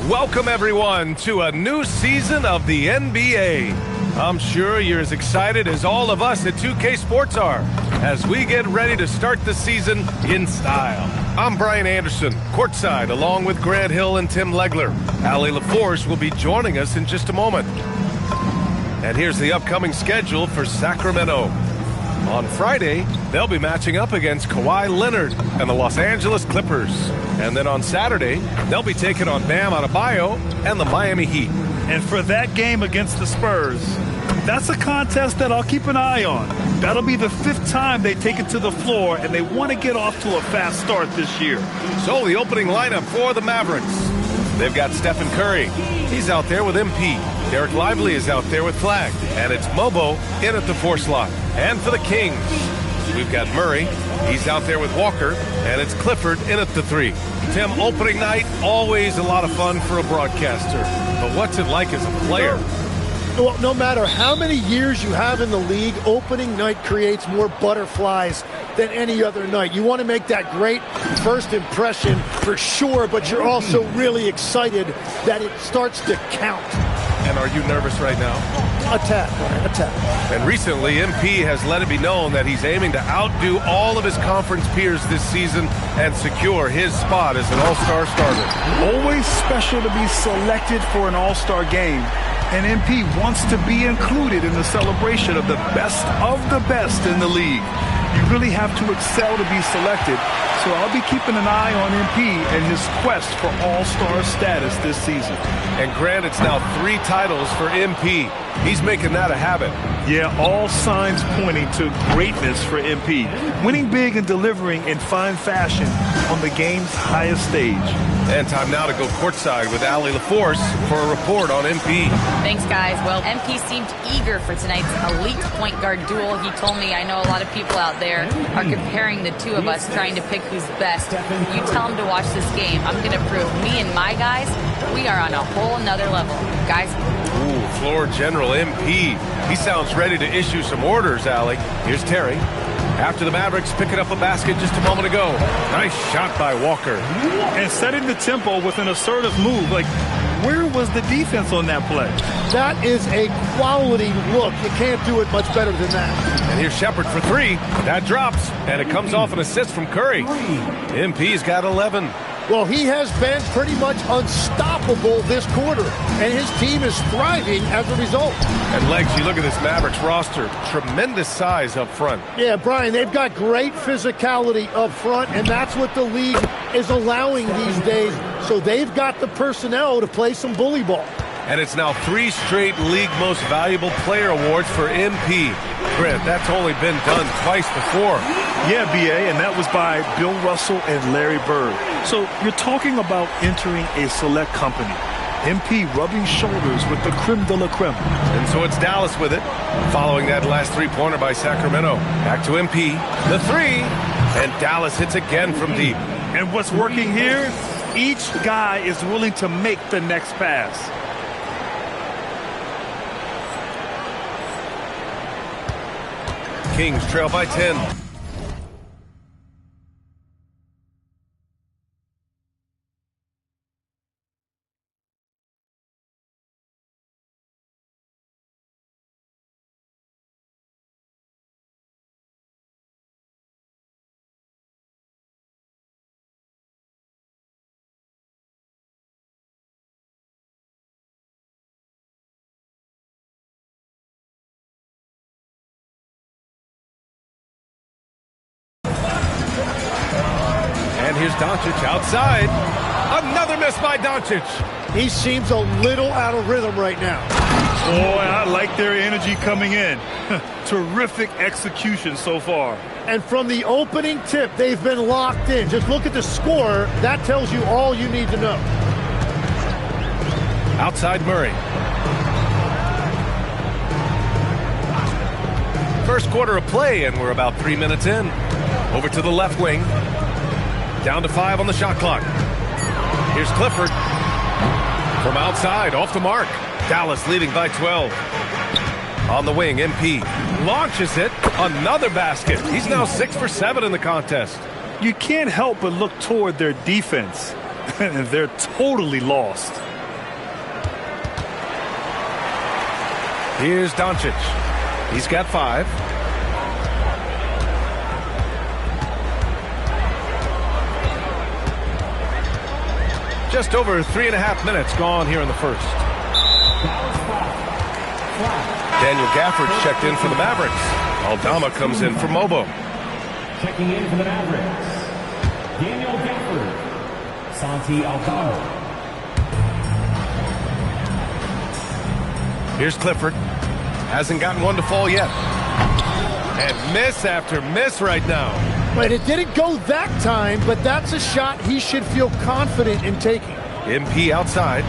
Welcome, everyone, to a new season of the NBA. I'm sure you're as excited as all of us at 2K Sports are as we get ready to start the season in style. I'm Brian Anderson, courtside, along with Grant Hill and Tim Legler. Allie LaForce will be joining us in just a moment. And here's the upcoming schedule for Sacramento. On Friday, they'll be matching up against Kawhi Leonard and the Los Angeles Clippers. And then on Saturday, they'll be taking on Bam Adebayo and the Miami Heat. And for that game against the Spurs, that's a contest that I'll keep an eye on. That'll be the 5th time they take it to the floor, and they want to get off to a fast start this year. So the opening lineup for the Mavericks. They've got Stephen Curry. He's out there with MP. Derek Lively is out there with Flag. And it's Mobo in at the 4 slot. And for the Kings, we've got Murray. He's out there with Walker. And it's Clifford in at the 3. Tim, opening night, always a lot of fun for a broadcaster. But what's it like as a player? Well, no matter how many years you have in the league, opening night creates more butterflies than any other night. You want to make that great first impression for sure, but you're also really excited that it starts to count. And are you nervous right now? A tad. And recently, MP has let it be known that he's aiming to outdo all of his conference peers this season and secure his spot as an all-star starter. Always special to be selected for an all-star game. And MP wants to be included in the celebration of the best in the league. You really have to excel to be selected. So I'll be keeping an eye on MP and his quest for all-star status this season. And Grant, it's now 3 titles for MP. He's making that a habit. Yeah, all signs pointing to greatness for MP. Winning big and delivering in fine fashion on the game's highest stage. And time now to go courtside with Allie LaForce for a report on MP. Thanks, guys. Well, MP seemed eager for tonight's elite point guard duel. He told me, I know a lot of people out there are comparing the two of us, trying to pick who's best. You tell him to watch this game. I'm going to prove me and my guys, we are on a whole nother level. Guys. Ooh, floor general MP. He sounds ready to issue some orders, Allie. Here's Terry. After the Mavericks picking up a basket just a moment ago. Nice shot by Walker. And setting the tempo with an assertive move. Like, where was the defense on that play? That is a quality look. You can't do it much better than that. And here's Shepard for 3. That drops, and it comes off an assist from Curry. MP's got 11. Well, he has been pretty much unstoppable this quarter, and his team is thriving as a result. And Legs, you look at this Mavericks roster, tremendous size up front. Yeah, Brian, they've got great physicality up front, and that's what the league is allowing these days. So they've got the personnel to play some bully ball. And it's now 3 straight League Most Valuable Player awards for MP. Grant, that's only been done twice before. Yeah, B.A., and that was by Bill Russell and Larry Bird. So you're talking about entering a select company. MP rubbing shoulders with the creme de la creme. And so it's Dallas with it, following that last 3-pointer by Sacramento. Back to MP, the 3, and Dallas hits again from deep. And what's working here? Each guy is willing to make the next pass. Kings trail by 10. And here's Doncic outside. Another miss by Doncic. He seems a little out of rhythm right now. Boy, I like their energy coming in. Terrific execution so far. And from the opening tip, they've been locked in. Just look at the score. That tells you all you need to know. Outside Murray. First quarter of play, and we're about 3 minutes in. Over to the left wing. Down to 5 on the shot clock. Here's Clifford. From outside, off the mark. Dallas leading by 12. On the wing, MP launches it. Another basket. He's now 6 for 7 in the contest. You can't help but look toward their defense. They're totally lost. Here's Doncic. He's got 5. Just over 3.5 minutes gone here in the first. Daniel Gafford's checked in for the Mavericks. Aldama comes in for Mobo. Checking in for the Mavericks, Daniel Gafford, Santi Aldama. Here's Clifford. Hasn't gotten one to fall yet. And miss after miss right now. But it didn't go that time, but that's a shot he should feel confident in taking. MP outside.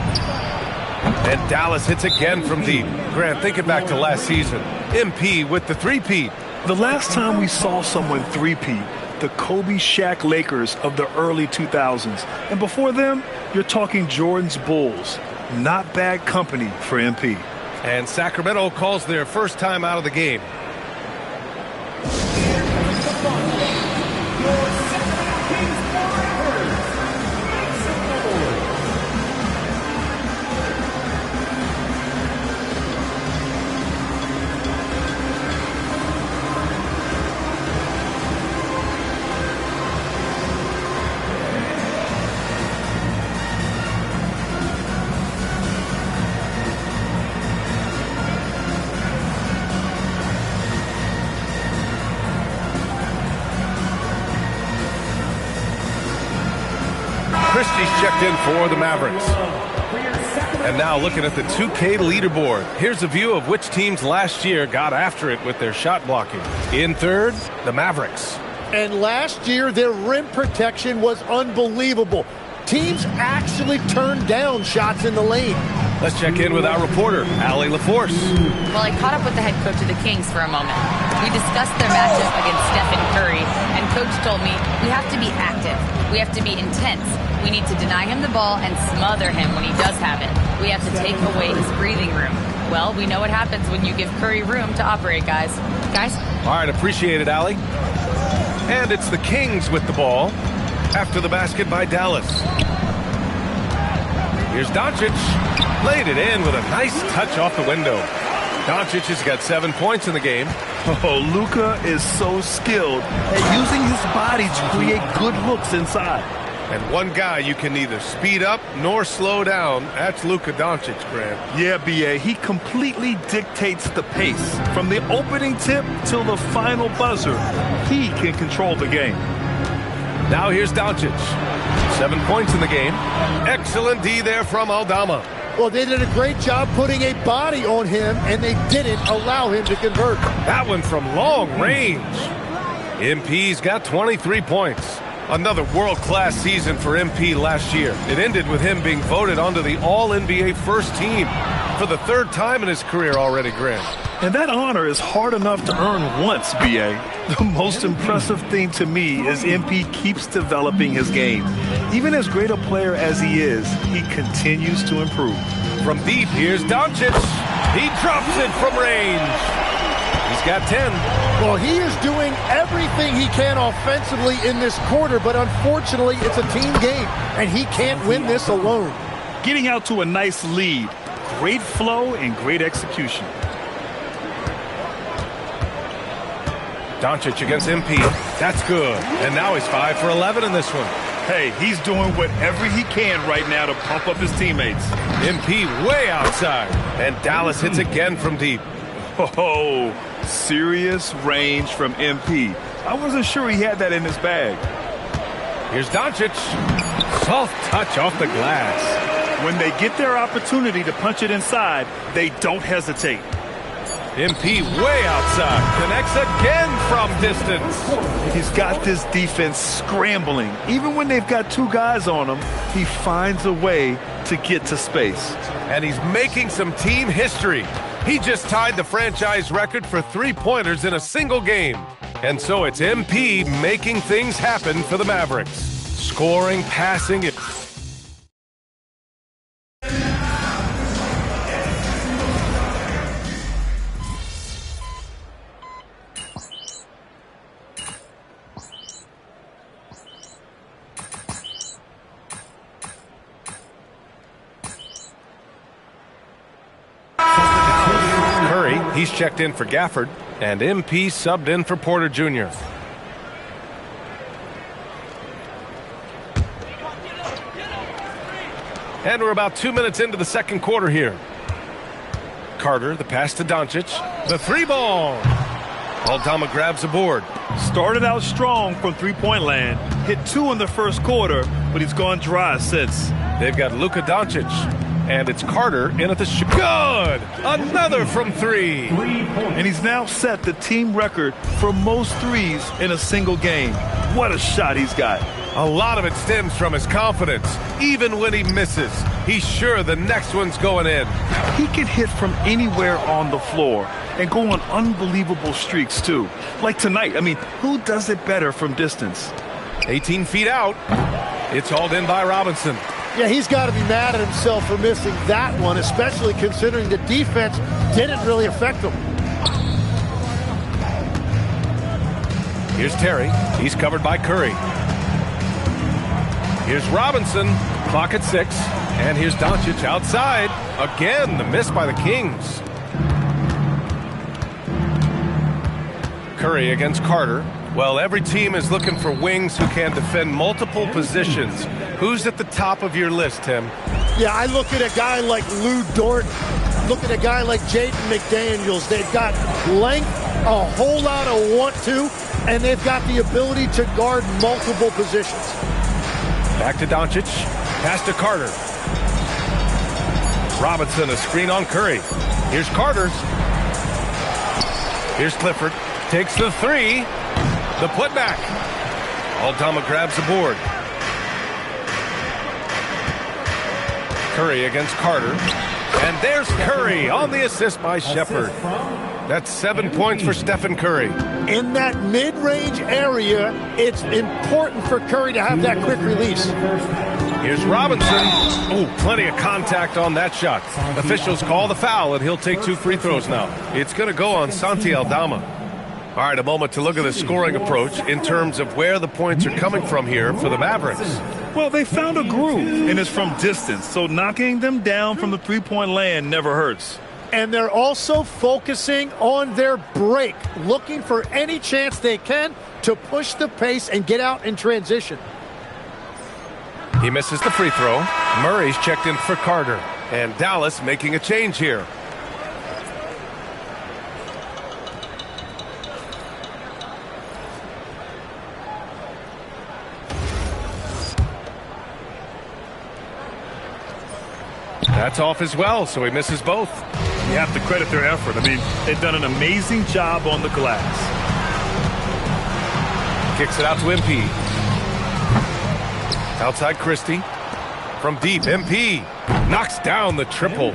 And Dallas hits again from deep. Grant, thinking back to last season, MP with the three-peat. The last time we saw someone three-peat, the Kobe Shaq Lakers of the early 2000s. And before them, you're talking Jordan's Bulls. Not bad company for MP. And Sacramento calls their first time out of the game. Christie's checked in for the Mavericks. And now looking at the 2K leaderboard. Here's a view of which teams last year got after it with their shot blocking. In third, the Mavericks. And last year, their rim protection was unbelievable. Teams actually turned down shots in the lane. Let's check in with our reporter, Allie LaForce. Well, I caught up with the head coach of the Kings for a moment. We discussed their matchup against Stephen Curry, and Coach told me we have to be active. We have to be intense. We need to deny him the ball and smother him when he does have it. We have to take away his breathing room. Well, we know what happens when you give Curry room to operate, guys. All right, appreciate it, Allie. And it's the Kings with the ball after the basket by Dallas. Here's Doncic. Laid it in with a nice touch off the window. Doncic has got 7 points in the game. Oh, Luka is so skilled at using his body to create good looks inside. And one guy you can neither speed up nor slow down, that's Luka Doncic, Grant. Yeah, B.A., he completely dictates the pace. From the opening tip till the final buzzer, he can control the game. Now here's Doncic. 7 points in the game. Excellent D there from Aldama. Well, they did a great job putting a body on him, and they didn't allow him to convert. That one from long range. MP's got 23 points. Another world-class season for MP last year. It ended with him being voted onto the All-NBA first team for the third time in his career already, Grant. And that honor is hard enough to earn once, B.A. The most impressive thing to me is MP keeps developing his game. Even as great a player as he is, he continues to improve. From deep, here's Doncic. He drops it from range. He's got 10. Well, he is doing everything he can offensively in this quarter, but unfortunately, it's a team game, and he can't win this alone. Getting out to a nice lead. Great flow and great execution. Doncic against MP. That's good. And now he's 5 for 11 in this one. Hey, he's doing whatever he can right now to pump up his teammates. MP way outside. And Dallas hits again from deep. Oh, serious range from MP. I wasn't sure he had that in his bag. Here's Doncic. Soft touch off the glass. When they get their opportunity to punch it inside, they don't hesitate. MP way outside. Connects again from distance. He's got this defense scrambling. Even when they've got two guys on him, he finds a way to get to space. And he's making some team history. He just tied the franchise record for three-pointers in a single game. And so it's MP making things happen for the Mavericks. Scoring, passing, it. He's checked in for Gafford, and MP subbed in for Porter Jr. And we're about 2 minutes into the second quarter here. Carter, the pass to Doncic. The three ball. Aldama grabs the board. Started out strong from three-point land. Hit 2 in the first quarter, but he's gone dry since. They've got Luka Doncic. And it's Carter in at the shot. Good! Another from 3. And he's now set the team record for most threes in a single game. What a shot he's got. A lot of it stems from his confidence. Even when he misses, he's sure the next one's going in. He can hit from anywhere on the floor and go on unbelievable streaks, too. Like tonight. I mean, who does it better from distance? 18 feet out. It's hauled in by Robinson. Yeah, he's got to be mad at himself for missing that one, especially considering the defense didn't really affect him. Here's Terry. He's covered by Curry. Here's Robinson. Clock at 6. And here's Doncic outside. Again, the miss by the Kings. Curry against Carter. Well, every team is looking for wings who can defend multiple positions. Who's at the top of your list, Tim? Yeah, I look at a guy like Lou Dort. Look at a guy like Jaden McDaniels. They've got length, a whole lot of want to, and they've got the ability to guard multiple positions. Back to Doncic. Pass to Carter. Robinson, a screen on Curry. Here's Carter's. Here's Clifford. Takes the 3. The putback. Aldama grabs the board. Curry against Carter. And there's Curry on the assist by Shepard. That's 7 points for Stephen Curry. In that mid-range area, it's important for Curry to have that quick release. Here's Robinson. Oh, plenty of contact on that shot. Officials call the foul, and he'll take 2 free throws now. It's going to go on Santi Aldama. All right, a moment to look at the scoring approach in terms of where the points are coming from here for the Mavericks. Well, they found a groove, and it's from distance, so knocking them down from the three-point land never hurts. And they're also focusing on their break, looking for any chance they can to push the pace and get out in transition. He misses the free throw. Murray's checked in for Carter. And Dallas making a change here. That's off as well, so he misses both. You have to credit their effort. I mean, they've done an amazing job on the glass. Kicks it out to MP. Outside Christie. From deep, MP knocks down the triple.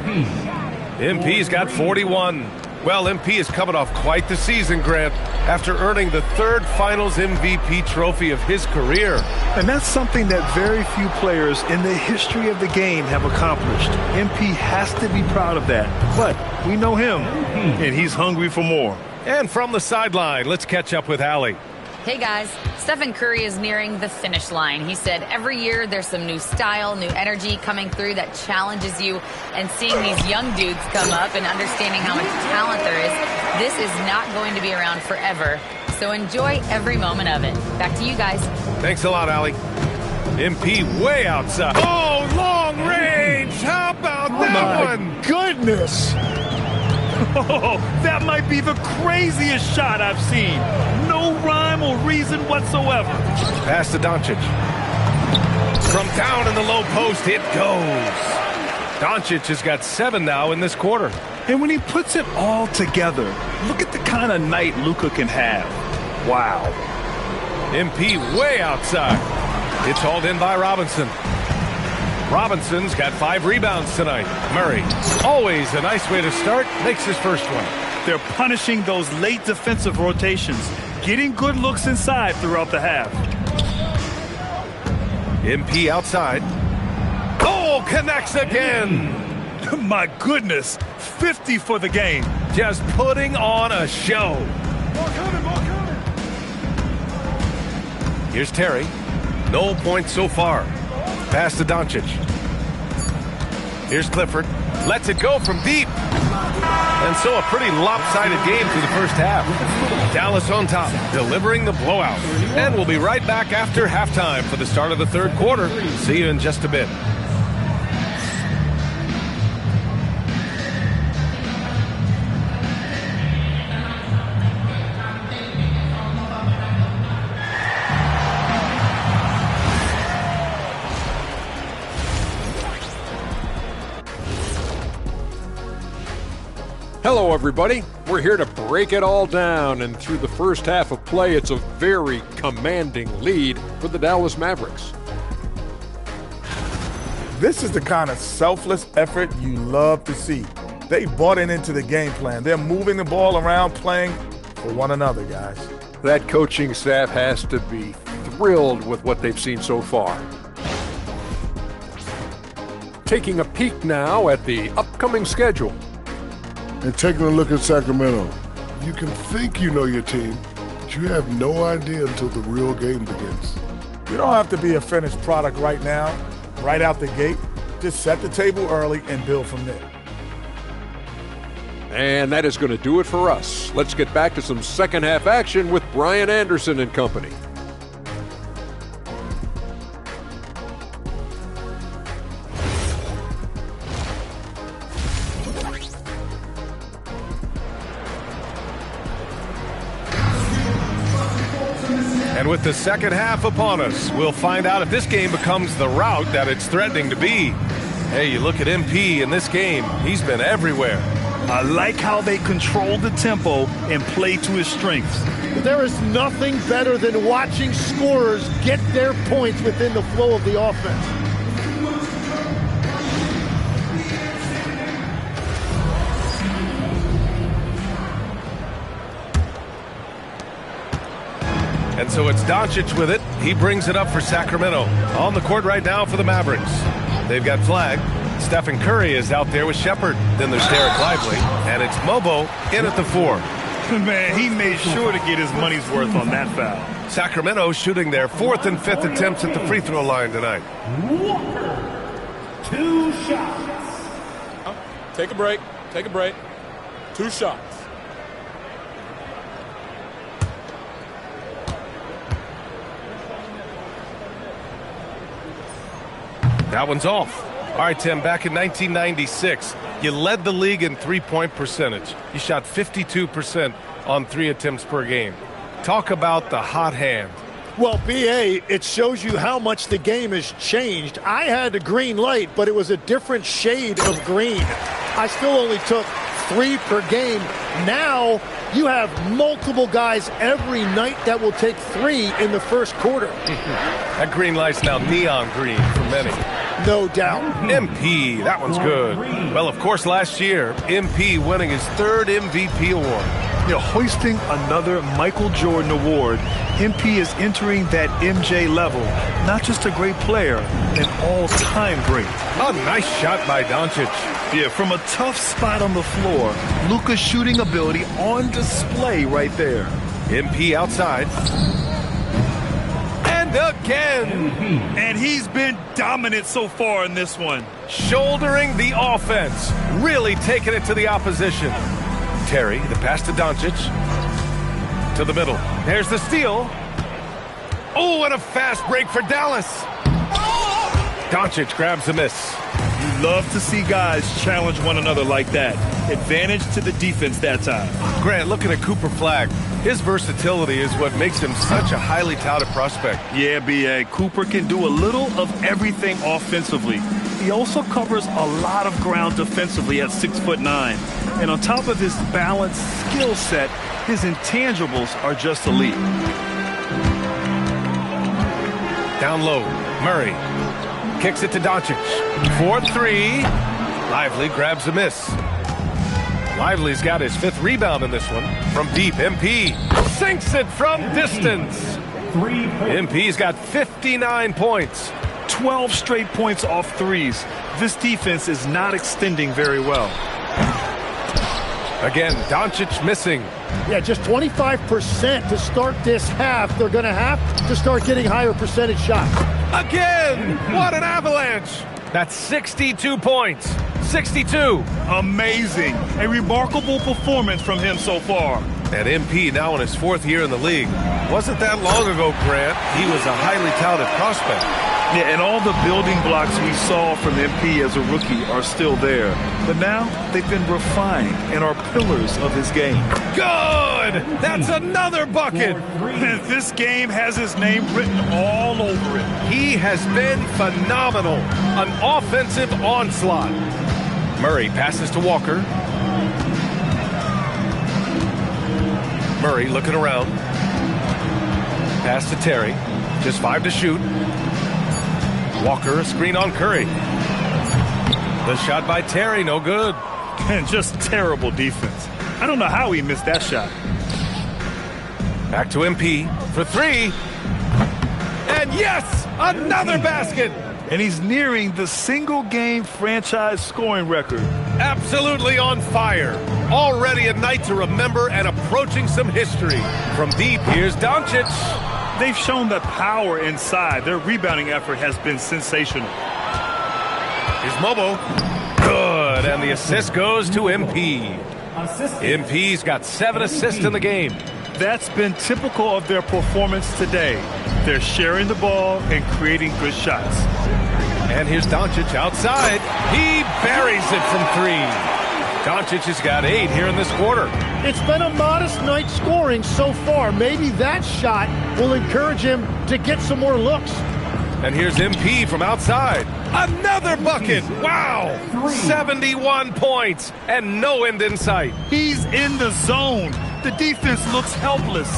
MP's got 41. Well, MP is coming off quite the season, Grant, after earning the 3rd Finals MVP trophy of his career. And that's something that very few players in the history of the game have accomplished. MP has to be proud of that. But we know him, and he's hungry for more. And from the sideline, let's catch up with Allie. Hey guys, Stephen Curry is nearing the finish line. He said every year there's some new style, new energy coming through that challenges you, and seeing these young dudes come up and understanding how much talent there is, this is not going to be around forever. So enjoy every moment of it. Back to you guys. Thanks a lot, Allie. MP way outside. Oh, long range! How about that one? Goodness! Oh, that might be the craziest shot I've seen. No rhyme or reason whatsoever. Pass to Doncic. From down in the low post, it goes. Doncic has got 7 now in this quarter. And when he puts it all together, look at the kind of night Luka can have. Wow. MP way outside. It's hauled in by Robinson. Robinson's got 5 rebounds tonight. Murray, always a nice way to start, makes his first one. They're punishing those late defensive rotations, getting good looks inside throughout the half. MP outside. Oh, connects again. My goodness, 50 for the game. Just putting on a show. More coming. Here's Terry. No points so far. Pass to Doncic. Here's Clifford. Lets it go from deep. And so a pretty lopsided game through the first half. Dallas on top, delivering the blowout. And we'll be right back after halftime for the start of the third quarter. See you in just a bit. Hello, everybody. We're here to break it all down, and through the first half of play, it's a very commanding lead for the Dallas Mavericks. This is the kind of selfless effort you love to see. They bought into the game plan. They're moving the ball around, playing for one another, guys. That coaching staff has to be thrilled with what they've seen so far. Taking a peek now at the upcoming schedule. And taking a look at Sacramento, you can think you know your team, but you have no idea until the real game begins. You don't have to be a finished product right now, right out the gate. Just set the table early and build from there. And that is going to do it for us. Let's get back to some second half action with Brian Anderson and company. And with the second half upon us, we'll find out if this game becomes the rout that it's threatening to be. Hey, you look at MP in this game, he's been everywhere. I like how they control the tempo and play to his strengths. There is nothing better than watching scorers get their points within the flow of the offense. And so it's Doncic with it. He brings it up for Sacramento. On the court right now for the Mavericks. They've got Flag. Stephen Curry is out there with Shepard. Then there's Derek Lively. And it's Mobo in at the 4. Man, he made sure to get his money's worth on that foul. Sacramento shooting their 4th and 5th attempts at the free throw line tonight. Walker, 2 shots. Take a break. Take a break. 2 shots. That one's off. All right, Tim, back in 1996, you led the league in three-point percentage. You shot 52% on 3 attempts per game. Talk about the hot hand. Well, B.A., it shows you how much the game has changed. I had a green light, but it was a different shade of green. I still only took 3 per game. Now you have multiple guys every night that will take 3 in the first quarter. That green light's now neon green for many. No doubt. MP, that one's good. Well, of course, last year, MP winning his 3rd MVP award. You know, hoisting another Michael Jordan award, MP is entering that MJ level. Not just a great player, an all-time great. A nice shot by Doncic. Yeah, from a tough spot on the floor, Luka's shooting ability on display right there. MP outside. And again. And he's been dominant so far in this one. Shouldering the offense. Really taking it to the opposition. Terry, the pass to Doncic. To the middle. There's the steal. Oh, and a fast break for Dallas. Doncic grabs the miss. You love to see guys challenge one another like that. Advantage to the defense that time. Grant, looking at Cooper Flag. His versatility is what makes him such a highly touted prospect. Yeah, B.A. Cooper can do a little of everything offensively. He also covers a lot of ground defensively at 6'9". And on top of his balanced skill set, his intangibles are just elite. Down low, Murray kicks it to Doncic. 4-3. Lively grabs a miss. Lively's got his 5th rebound in this one. From deep, MP sinks it from distance. MP's got 59 points. 12 straight points off threes. This defense is not extending very well. Again, Doncic missing. Yeah, just 25% to start this half. They're going to have to start getting higher percentage shots. Again! What an avalanche! That's 62 points. 62. Amazing. A remarkable performance from him so far. And MP now in his 4th year in the league. Wasn't that long ago, Grant. He was a highly touted prospect. Yeah, and all the building blocks we saw from MP as a rookie are still there. But now they've been refined and are pillars of his game. Good! That's another bucket! This game has his name written all over it. He has been phenomenal. An offensive onslaught. Murray passes to Walker. Murray looking around. Pass to Terry. Just 5 to shoot. Walker, a screen on Curry. The shot by Terry, no good. And just terrible defense. I don't know how he missed that shot. Back to MP for 3. And yes, another basket. And he's nearing the single-game franchise scoring record. Absolutely on fire. Already a night to remember and approaching some history. From deep, here's Doncic. They've shown that power inside. Their rebounding effort has been sensational. Here's Mobo. Good, and the assist goes to MP. MP's got 7 assists in the game. That's been typical of their performance today. They're sharing the ball and creating good shots. And here's Doncic outside. He buries it from 3. Doncic has got 8 here in this quarter. It's been a modest night scoring so far. Maybe that shot will encourage him to get some more looks. And here's MP from outside. Another bucket. Wow. 71 points and no end in sight. He's in the zone. The defense looks helpless.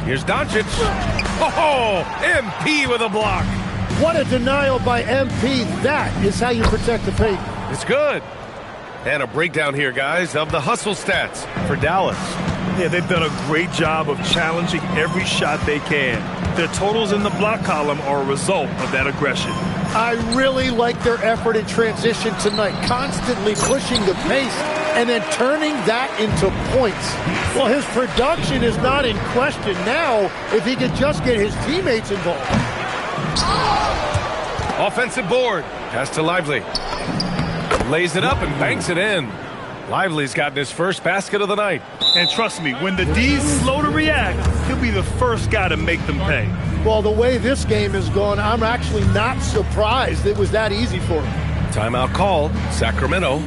Here's Doncic. Oh, MP with a block. What a denial by MP. That is how you protect the paint. It's good. And a breakdown here, guys, of the hustle stats for Dallas. Yeah, they've done a great job of challenging every shot they can. Their totals in the block column are a result of that aggression. I really like their effort in transition tonight, constantly pushing the pace and then turning that into points. Well, his production is not in question now if he could just get his teammates involved. Offensive board. Pass to Lively. Lays it up and banks it in. Lively's gotten his first basket of the night. And trust me, when the D's slow to react, he'll be the first guy to make them pay. Well, the way this game is going, I'm actually not surprised it was that easy for him. Timeout called. Sacramento.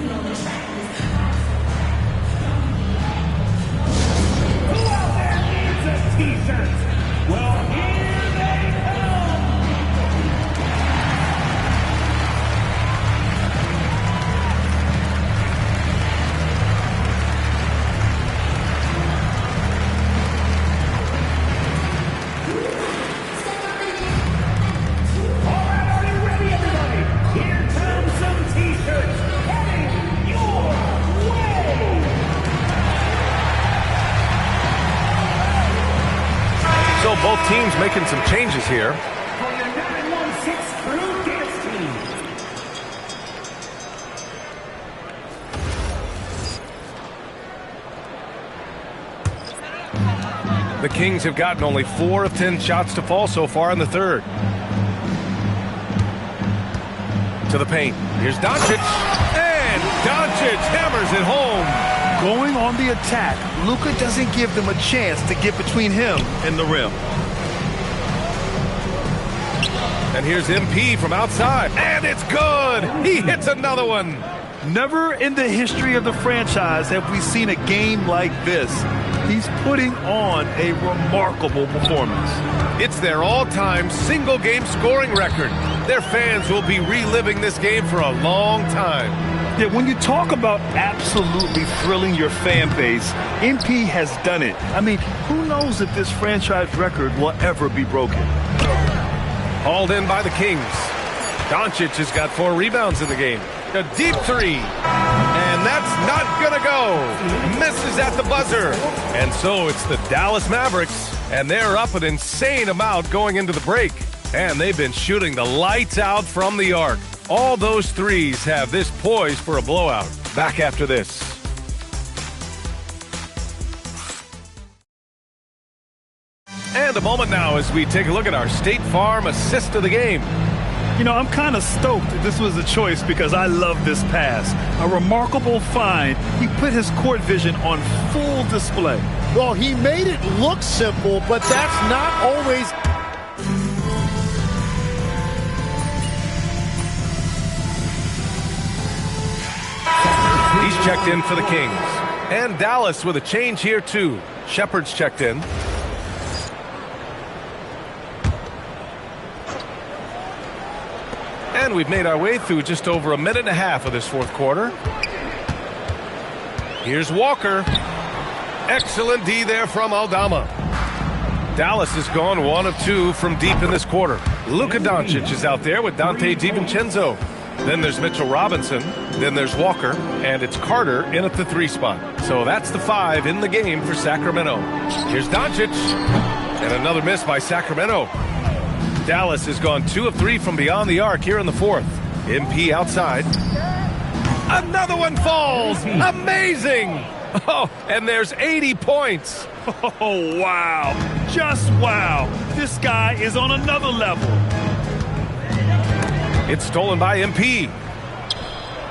Both teams making some changes here. For your 916 crew dance team. The Kings have gotten only 4 of 10 shots to fall so far in the third. To the paint. Here's Doncic. And Doncic hammers it home. Going on the attack, Luka doesn't give them a chance to get between him and the rim. And here's MP from outside. And it's good. He hits another one. Never in the history of the franchise have we seen a game like this. He's putting on a remarkable performance. It's their all-time single-game scoring record. Their fans will be reliving this game for a long time. Yeah, when you talk about absolutely thrilling your fan base, MP has done it. I mean, who knows if this franchise record will ever be broken? Hauled in by the Kings. Doncic has got 4 rebounds in the game. A deep 3. And that's not going to go. Misses at the buzzer. And so it's the Dallas Mavericks. And they're up an insane amount going into the break. And they've been shooting the lights out from the arc. All those threes have this poised for a blowout. Back after this. And a moment now as we take a look at our State Farm assist of the game. You know, I'm kind of stoked that this was a choice because I love this pass. A remarkable find. He put his court vision on full display. Well, he made it look simple, but that's not always... He's checked in for the Kings. And Dallas with a change here, too. Shepard's checked in. And we've made our way through just over a minute and a half of this fourth quarter. Here's Walker. Excellent D there from Aldama. Dallas has gone 1 of 2 from deep in this quarter. Luka Doncic is out there with Dante DiVincenzo. Then there's Mitchell Robinson. Then there's Walker. And it's Carter in at the 3 spot. So that's the 5 in the game for Sacramento. Here's Doncic. And another miss by Sacramento. Dallas has gone 2 of 3 from beyond the arc here in the fourth. MP outside. Another one falls. Amazing. Oh, and there's 80 points. Oh, wow. Just wow. This guy is on another level. It's stolen by MP.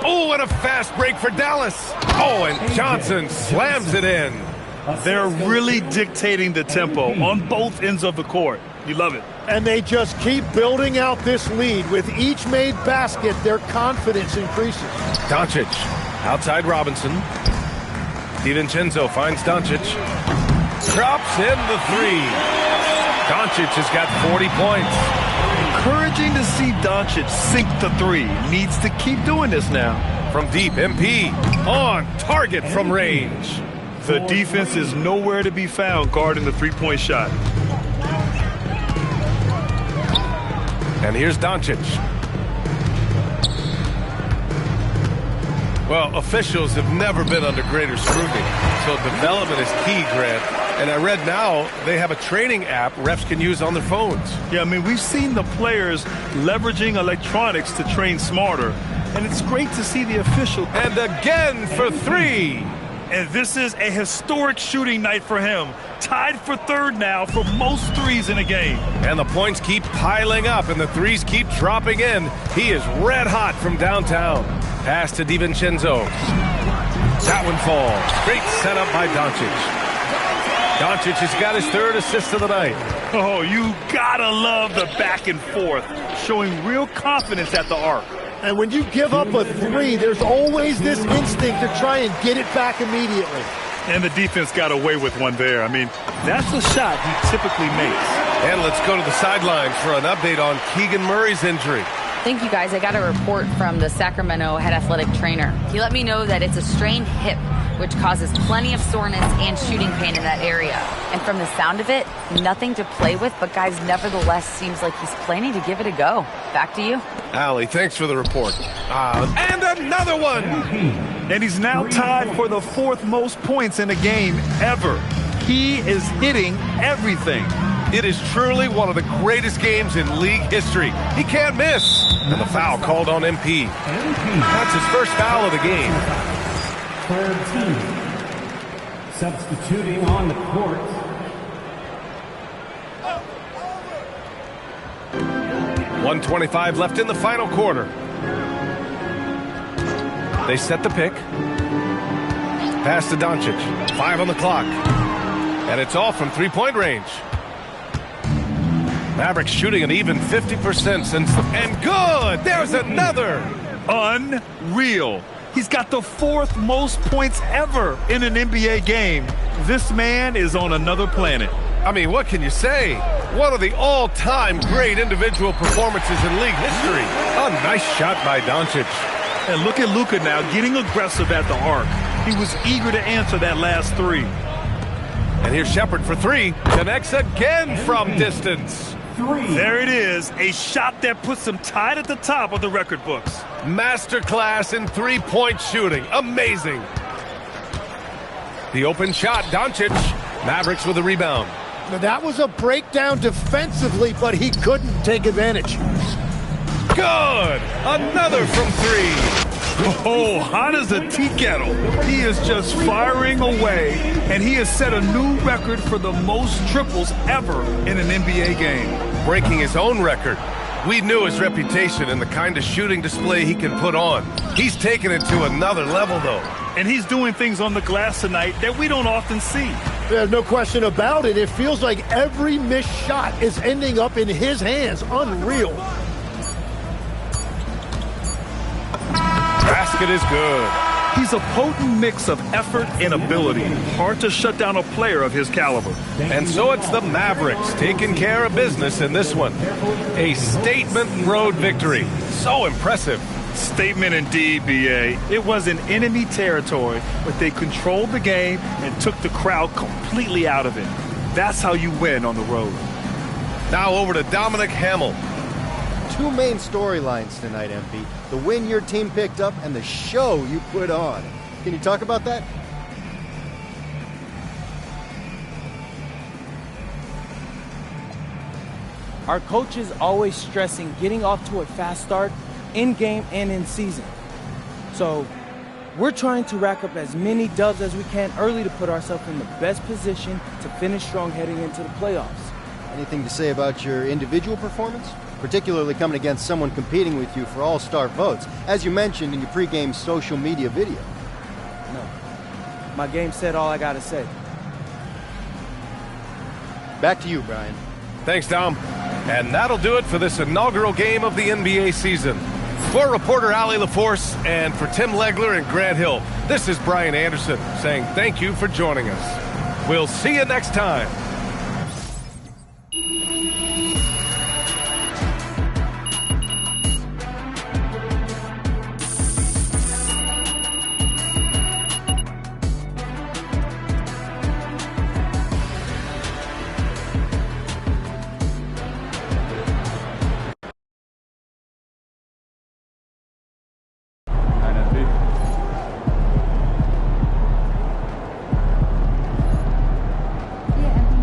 Oh, and a fast break for Dallas. Oh, and Johnson slams it in. They're really dictating the tempo on both ends of the court. You love it. And they just keep building out this lead. With each made basket, their confidence increases. Doncic outside Robinson. DiVincenzo finds Doncic. Drops in the 3. Doncic has got 40 points. Encouraging to see Doncic sink the 3. Needs to keep doing this now. From deep, MP on target from range. The defense is nowhere to be found guarding the three-point shot. And here's Doncic. Well, officials have never been under greater scrutiny. So development is key, Grant. And I read now they have a training app refs can use on their phones. Yeah, I mean, we've seen the players leveraging electronics to train smarter. And it's great to see the official. And again for 3. And this is a historic shooting night for him. Tied for 3rd now for most 3s in a game. And the points keep piling up and the 3s keep dropping in. He is red hot from downtown. Pass to DiVincenzo. That one falls. Great setup by Doncic. Doncic has got his 3rd assist of the night. Oh, you gotta love the back and forth. Showing real confidence at the arc. And when you give up a 3, there's always this instinct to try and get it back immediately. And the defense got away with one there. I mean, that's the shot he typically makes. And let's go to the sidelines for an update on Keegan Murray's injury. Thank you, guys. I got a report from the Sacramento head athletic trainer. He let me know that it's a strained hip, which causes plenty of soreness and shooting pain in that area. And from the sound of it, nothing to play with, but guys, nevertheless, seems like he's planning to give it a go. Back to you. Allie, thanks for the report. And another one! And he's now tied for the 4th most points in a game ever. He is hitting everything. It is truly one of the greatest games in league history. He can't miss. And the foul called on MP. That's his first foul of the game. 3rd team. Substituting on the court. .125 left in the final quarter. They set the pick. Pass to Doncic. 5 on the clock. And it's all from 3-point range. Mavericks shooting an even 50% since the... And good! There's another! Unreal. He's got the 4th most points ever in an NBA game. This man is on another planet. I mean, what can you say? One of the all-time great individual performances in league history. A nice shot by Doncic. And look at Luka now getting aggressive at the arc. He was eager to answer that last 3. And here's Shepard for 3. Connects again from distance. 3. There it is. A shot that puts him tied at the top of the record books. Masterclass in 3-point shooting. Amazing. The open shot. Doncic. Mavericks with a rebound. Now, that was a breakdown defensively, but he couldn't take advantage. Good! Another from 3. Oh, hot as a tea kettle. He is just firing away, and he has set a new record for the most triples ever in an NBA game. Breaking his own record. We knew his reputation and the kind of shooting display he can put on. He's taken it to another level, though. And he's doing things on the glass tonight that we don't often see. There's no question about it. It feels like every missed shot is ending up in his hands. Unreal. Basket is good. He's a potent mix of effort and ability. Hard to shut down a player of his caliber. And so it's the Mavericks taking care of business in this one. A statement road victory. So impressive. Statement indeed, B.A. It was in enemy territory, but they controlled the game and took the crowd completely out of it. That's how you win on the road. Now over to Dominic Hamill. Two main storylines tonight, MP. The win your team picked up and the show you put on. Can you talk about that? Our coach is always stressing getting off to a fast start in game and in season. So we're trying to rack up as many dubs as we can early to put ourselves in the best position to finish strong heading into the playoffs. Anything to say about your individual performance? Particularly coming against someone competing with you for all-star votes, as you mentioned in your pregame social media video. No. My game said all I gotta say. Back to you, Brian. Thanks, Dom. And that'll do it for this inaugural game of the NBA season. For reporter Allie LaForce and for Tim Legler and Grant Hill, this is Brian Anderson saying thank you for joining us. We'll see you next time. Yeah,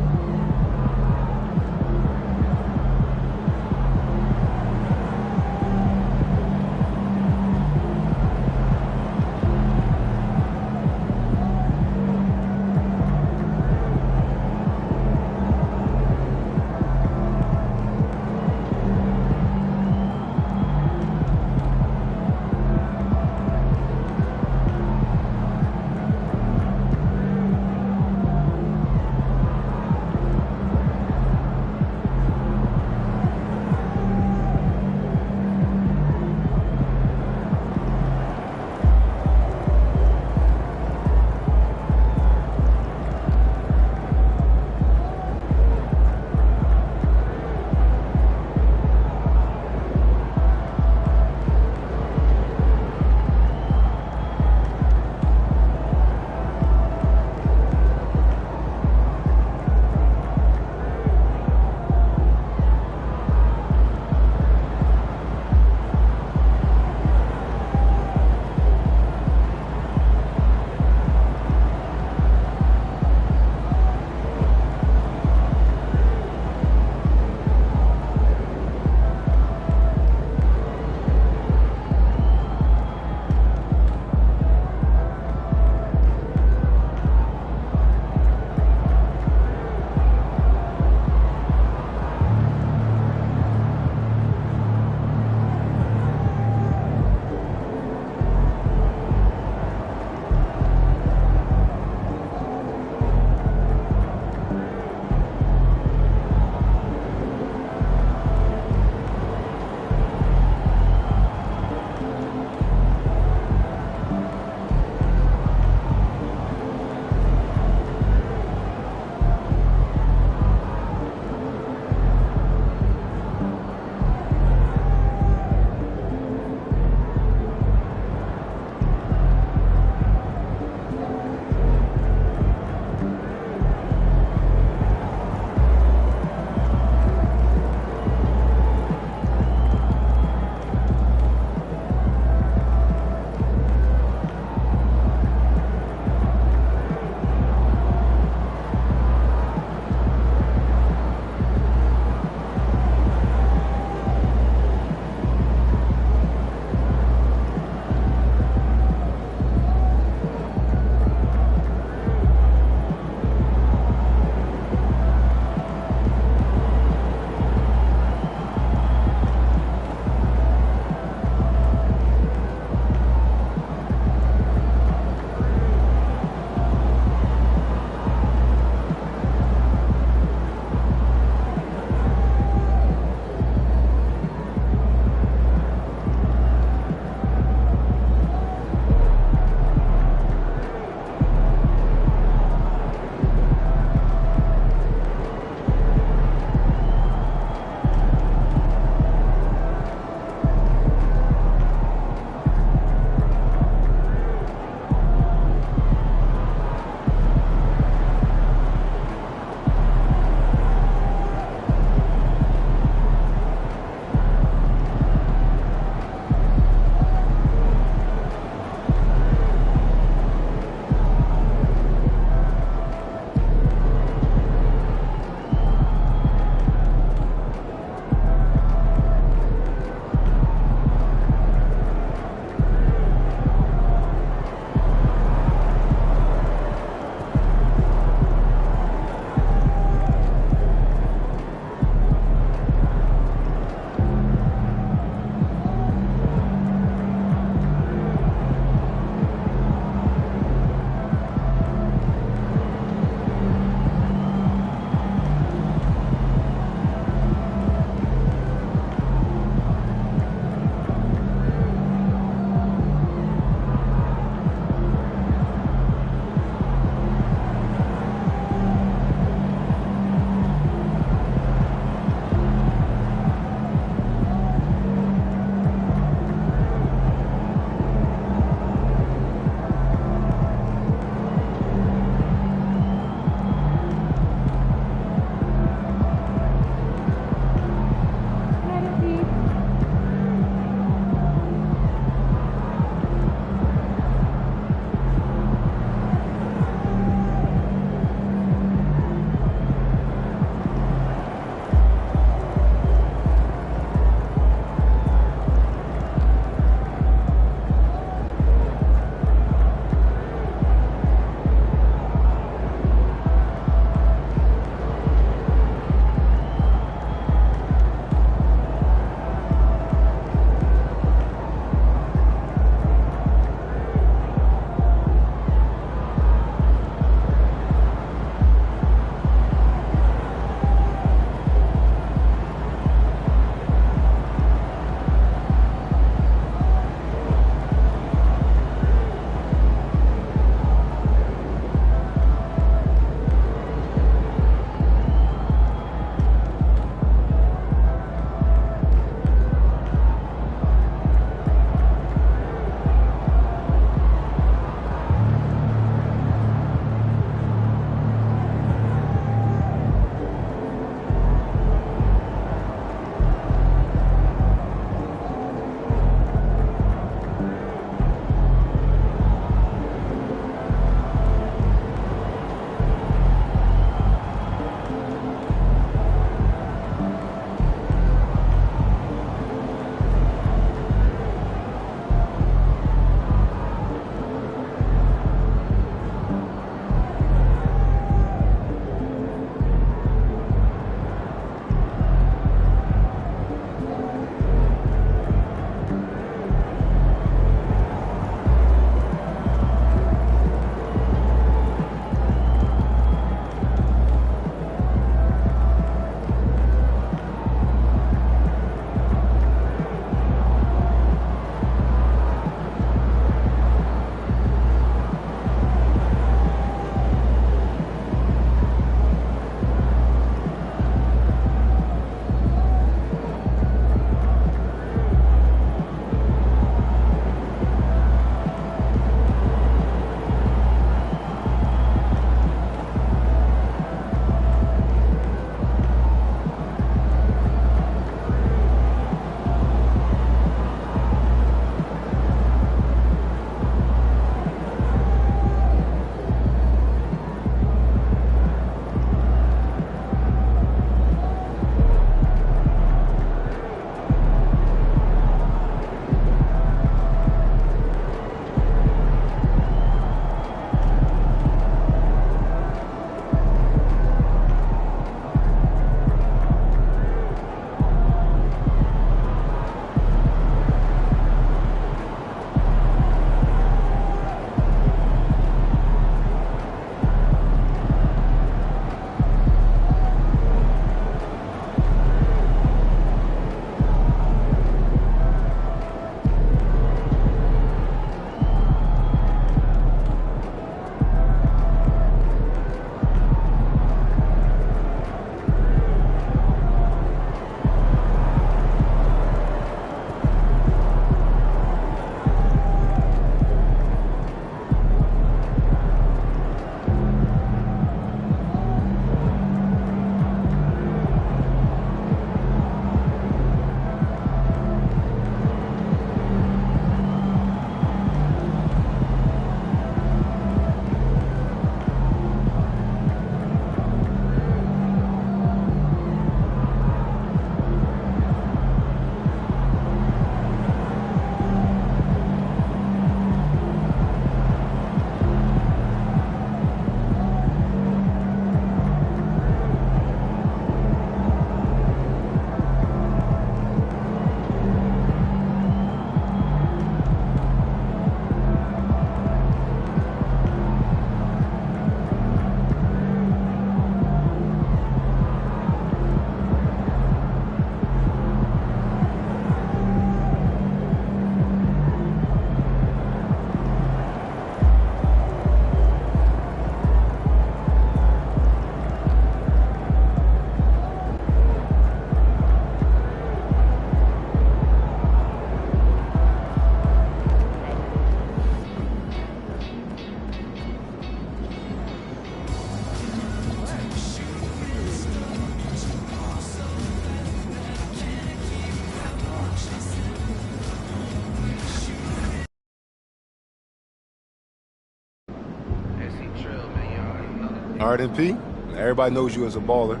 All right, MP, everybody knows you as a baller.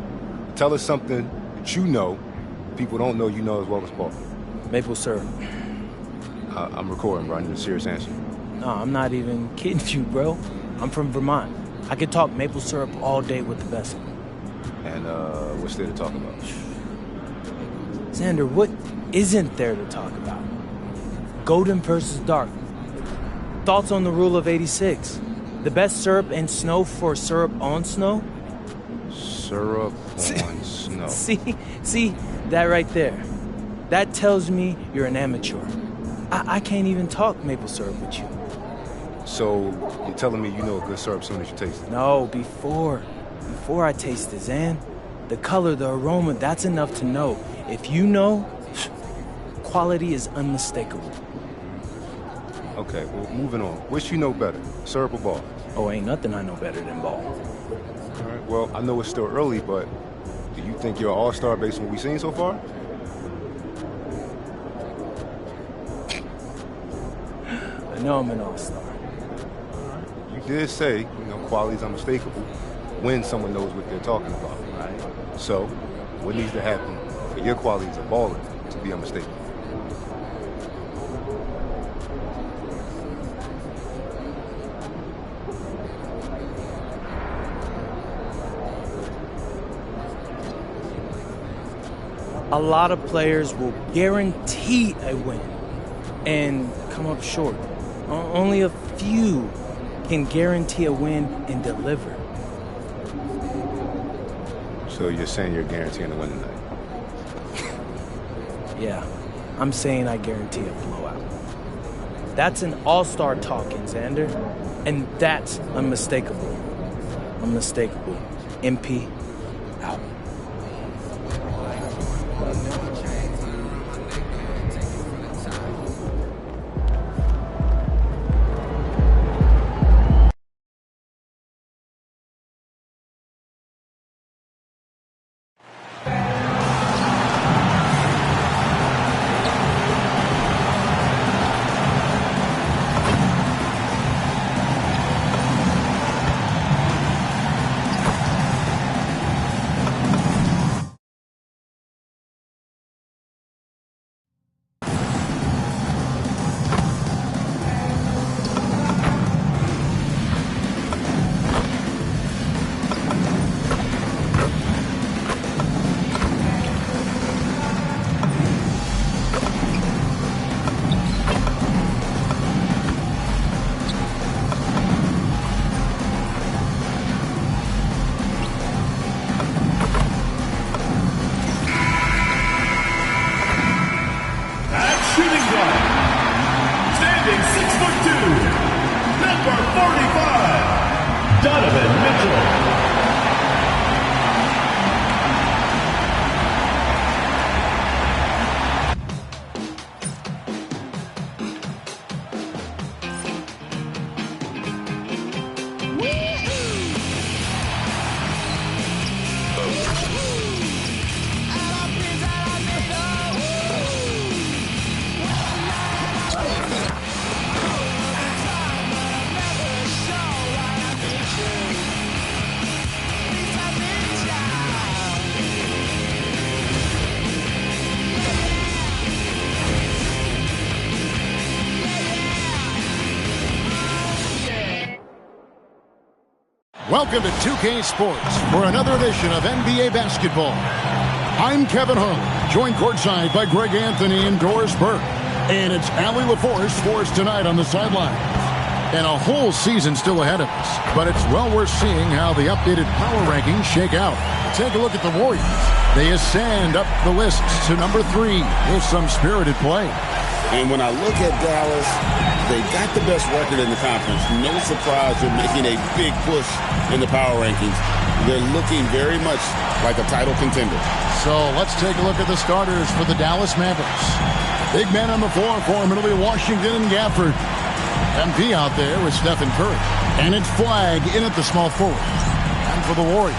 Tell us something that you know people don't know you know as well as ball. Maple syrup. I'm recording, bro. I need a serious answer. No, I'm not even kidding you, bro. I'm from Vermont. I could talk maple syrup all day with the best of them. And what's there to talk about? Xander, what isn't there to talk about? Golden versus dark. Thoughts on the rule of 86? The best syrup and snow for syrup on snow? Syrup on snow. See that right there. That tells me you're an amateur. I can't even talk maple syrup with you. So you're telling me you know a good syrup as soon as you taste it? No, before I taste it, Xan. The color, the aroma, that's enough to know. If you know, quality is unmistakable. Okay, well, moving on. Which you know better, syrup or ball? Oh, ain't nothing I know better than ball. All right, well, I know it's still early, but do you think you're an all-star based on what we've seen so far? I know I'm an all-star. You did say, quality's unmistakable when someone knows what they're talking about, right? So, what needs to happen for your quality as a baller to be unmistakable? A lot of players will guarantee a win and come up short. Only a few can guarantee a win and deliver. So you're saying you're guaranteeing a win tonight? Yeah, I'm saying I guarantee a blowout. That's an all-star talking, Xander. And that's unmistakable. Unmistakable. MP, out. Welcome to 2K Sports for another edition of NBA basketball. I'm Kevin Harlan, joined courtside by Greg Anthony and Doris Burke. And it's Allie LaForce for us tonight on the sideline. And a whole season still ahead of us, but it's well worth seeing how the updated power rankings shake out. Take a look at the Warriors. They ascend up the list to number 3 with some spirited play. And when I look at Dallas, they got the best record in the conference. No surprise they're making a big push in the power rankings. They're looking very much like a title contender. So let's take a look at the starters for the Dallas Mavericks. Big man on the floor for Emily Washington and Gafford. MP out there with Stephen Curry. And it's Flag in at the small forward. And for the Warriors,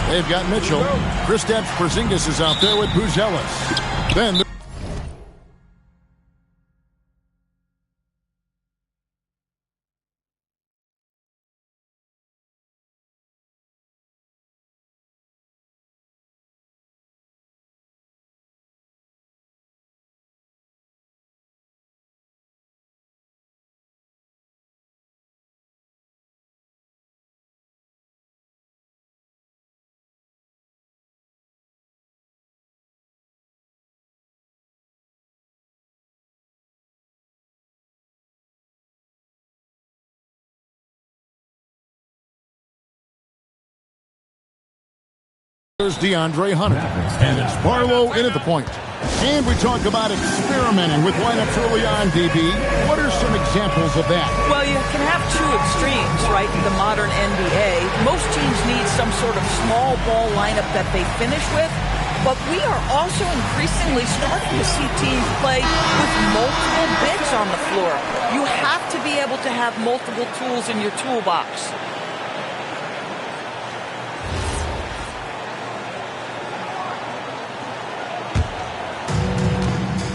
they've got Mitchell. Kristaps Porzingis is out there with Buzelis. Then There's DeAndre Hunter, and it's Barlow in at the point. And we talk about experimenting with lineups early on, DB. What are some examples of that? Well, you can have two extremes, right, in the modern NBA. Most teams need some sort of small ball lineup that they finish with, but we are also increasingly starting to see teams play with multiple bigs on the floor. You have to be able to have multiple tools in your toolbox.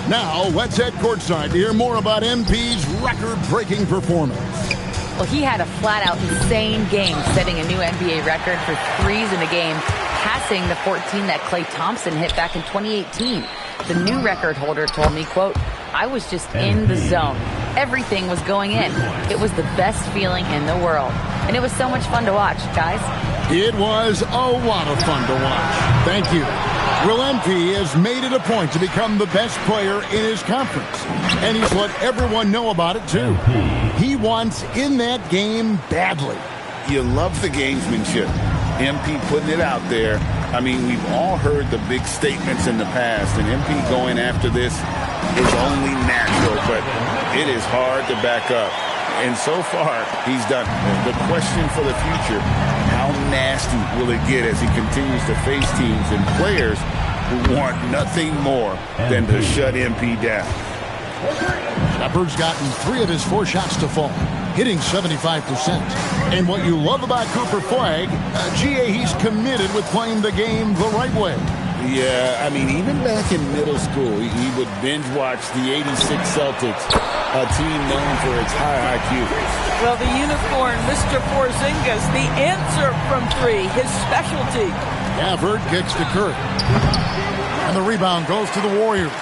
Now, let's head courtside to hear more about MP's record-breaking performance. Well, he had a flat-out insane game, setting a new NBA record for threes in a game, passing the 14 that Klay Thompson hit back in 2018. The new record holder told me, quote, "I was just in the zone. Everything was going in. It was the best feeling in the world. And it was so much fun to watch, guys." It was a lot of fun to watch. Thank you. Well, MP has made it a point to become the best player in his conference. And he's let everyone know about it, too. He wants in that game badly. You love the gamesmanship. MP putting it out there. I mean, we've all heard the big statements in the past, and MP going after this is only natural, but it is hard to back up. And so far, he's done it. The question for the future, how nasty will it get as he continues to face teams and players who want nothing more than to shut MP down? Shepard's gotten 3 of his 4 shots to fall, hitting 75%. And what you love about Cooper Flagg, he's committed with playing the game the right way. Yeah, I mean, even back in middle school, he would binge watch the '86 Celtics, a team known for its high IQ. Well, the unicorn, Mr. Porzingis, the answer from 3, his specialty. Gafford kicks to Curry. And the rebound goes to the Warriors.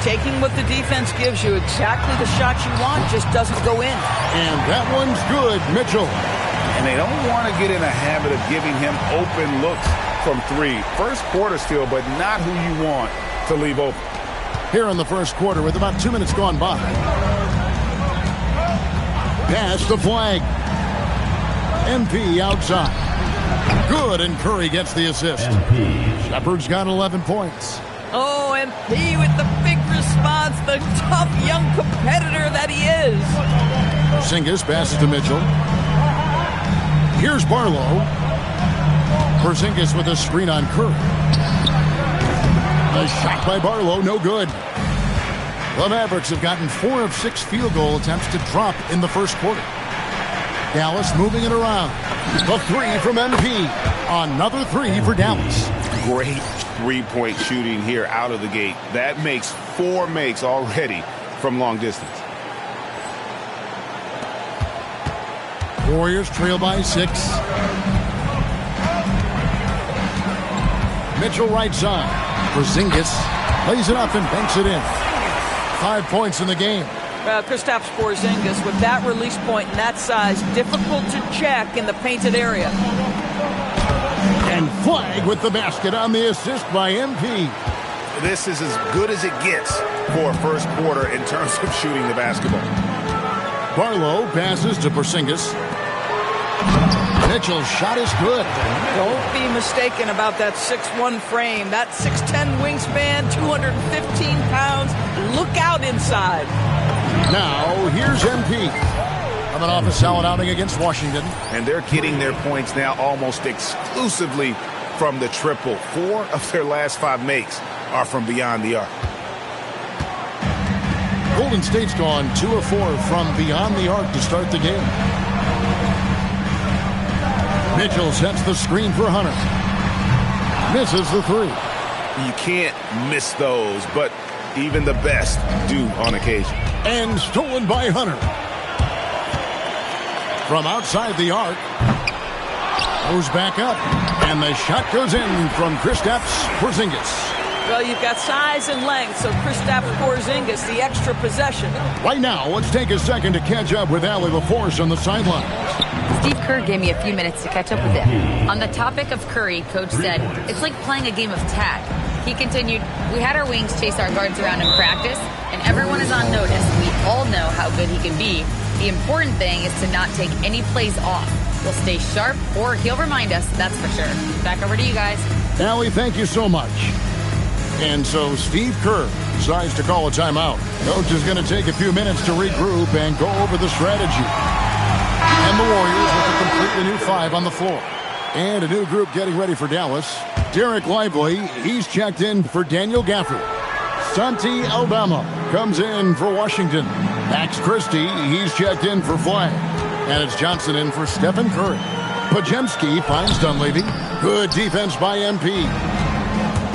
Taking what the defense gives you, exactly the shot you want, just doesn't go in. And that one's good, Mitchell. And they don't want to get in a habit of giving him open looks from 3. First quarter still, but not who you want to leave open. Here in the first quarter with about 2 minutes gone by. Pass the Flag. MP outside. Good, and Curry gets the assist. Shepard's got 11 points. Oh, MP with the big response, the tough young competitor that he is. Porzingis passes to Mitchell. Here's Barlow. Porzingis with a screen on Curry. A shot by Barlow, no good. The Mavericks have gotten 4 of 6 field goal attempts to drop in the first quarter. Dallas moving it around. The 3 from MP. Another 3 for Dallas. Great three-point shooting here out of the gate. That makes 4 makes already from long distance. Warriors trail by 6. Mitchell right side. Porzingis lays it up and banks it in. 5 points in the game. Well, Kristaps Porzingis with that release point and that size, difficult to check in the painted area. And Flagg with the basket on the assist by MP. This is as good as it gets for a first quarter in terms of shooting the basketball. Barlow passes to Porzingis. Mitchell's shot is good. Don't be mistaken about that 6'1 frame. That 6'10 wingspan, 215 pounds. Look out inside. Now, here's MP. Coming off a solid outing against Washington. And they're getting their points now almost exclusively from the triple. 4 of their last 5 makes are from beyond the arc. Golden State's gone 2 of 4 from beyond the arc to start the game. Mitchell sets the screen for Hunter. Misses the 3. You can't miss those, but even the best do on occasion. And stolen by Hunter. From outside the arc. Goes back up. And the shot goes in from Kristaps Porzingis. Well, you've got size and length, so Kristaps Porzingis, the extra possession. Right now, let's take a second to catch up with Allie LaForce on the sideline. Steve Kerr gave me a few minutes to catch up with him. On the topic of Curry, Coach said, it's like playing a game of tag. He continued, we had our wings chase our guards around in practice, and everyone is on notice. We all know how good he can be. The important thing is to not take any plays off. will stay sharp, or he'll remind us, that's for sure. Back over to you guys. Allie, thank you so much. And so Steve Kerr decides to call a timeout. Coach is going to take a few minutes to regroup and go over the strategy. And the Warriors with a completely new 5 on the floor. And a new group getting ready for Dallas. Derek Lively, he's checked in for Daniel Gafford. Santi Aldama comes in for Washington. Max Christie, he's checked in for Flag. And it's Johnson in for Stephen Curry. Pajemski finds Dunleavy. Good defense by MP.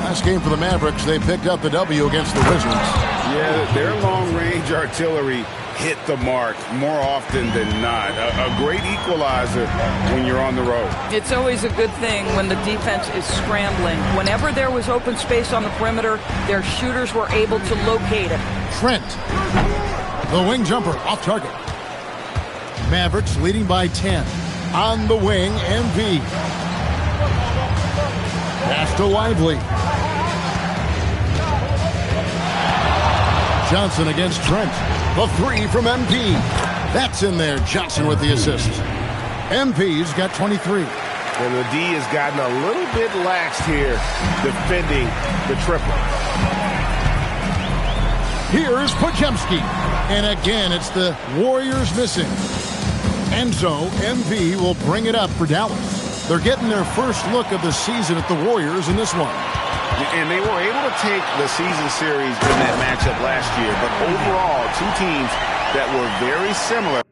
Last game for the Mavericks, they picked up the W against the Wizards. Yeah, their long-range artillery hit the mark more often than not. A great equalizer when you're on the road. It's always a good thing when the defense is scrambling. Whenever there was open space on the perimeter, their shooters were able to locate it. Trent, the wing jumper, off target. Mavericks leading by 10. On the wing, MV. Pass to Lively. Johnson against Trent. The 3 from MP. That's in there. Johnson with the assist. MP's got 23. And the D has gotten a little bit laxed here defending the triple. Here's Pajemski. And again, it's the Warriors missing. And so MP will bring it up for Dallas. They're getting their first look of the season at the Warriors in this one. And they were able to take the season series in that matchup last year. But overall, two teams that were very similar.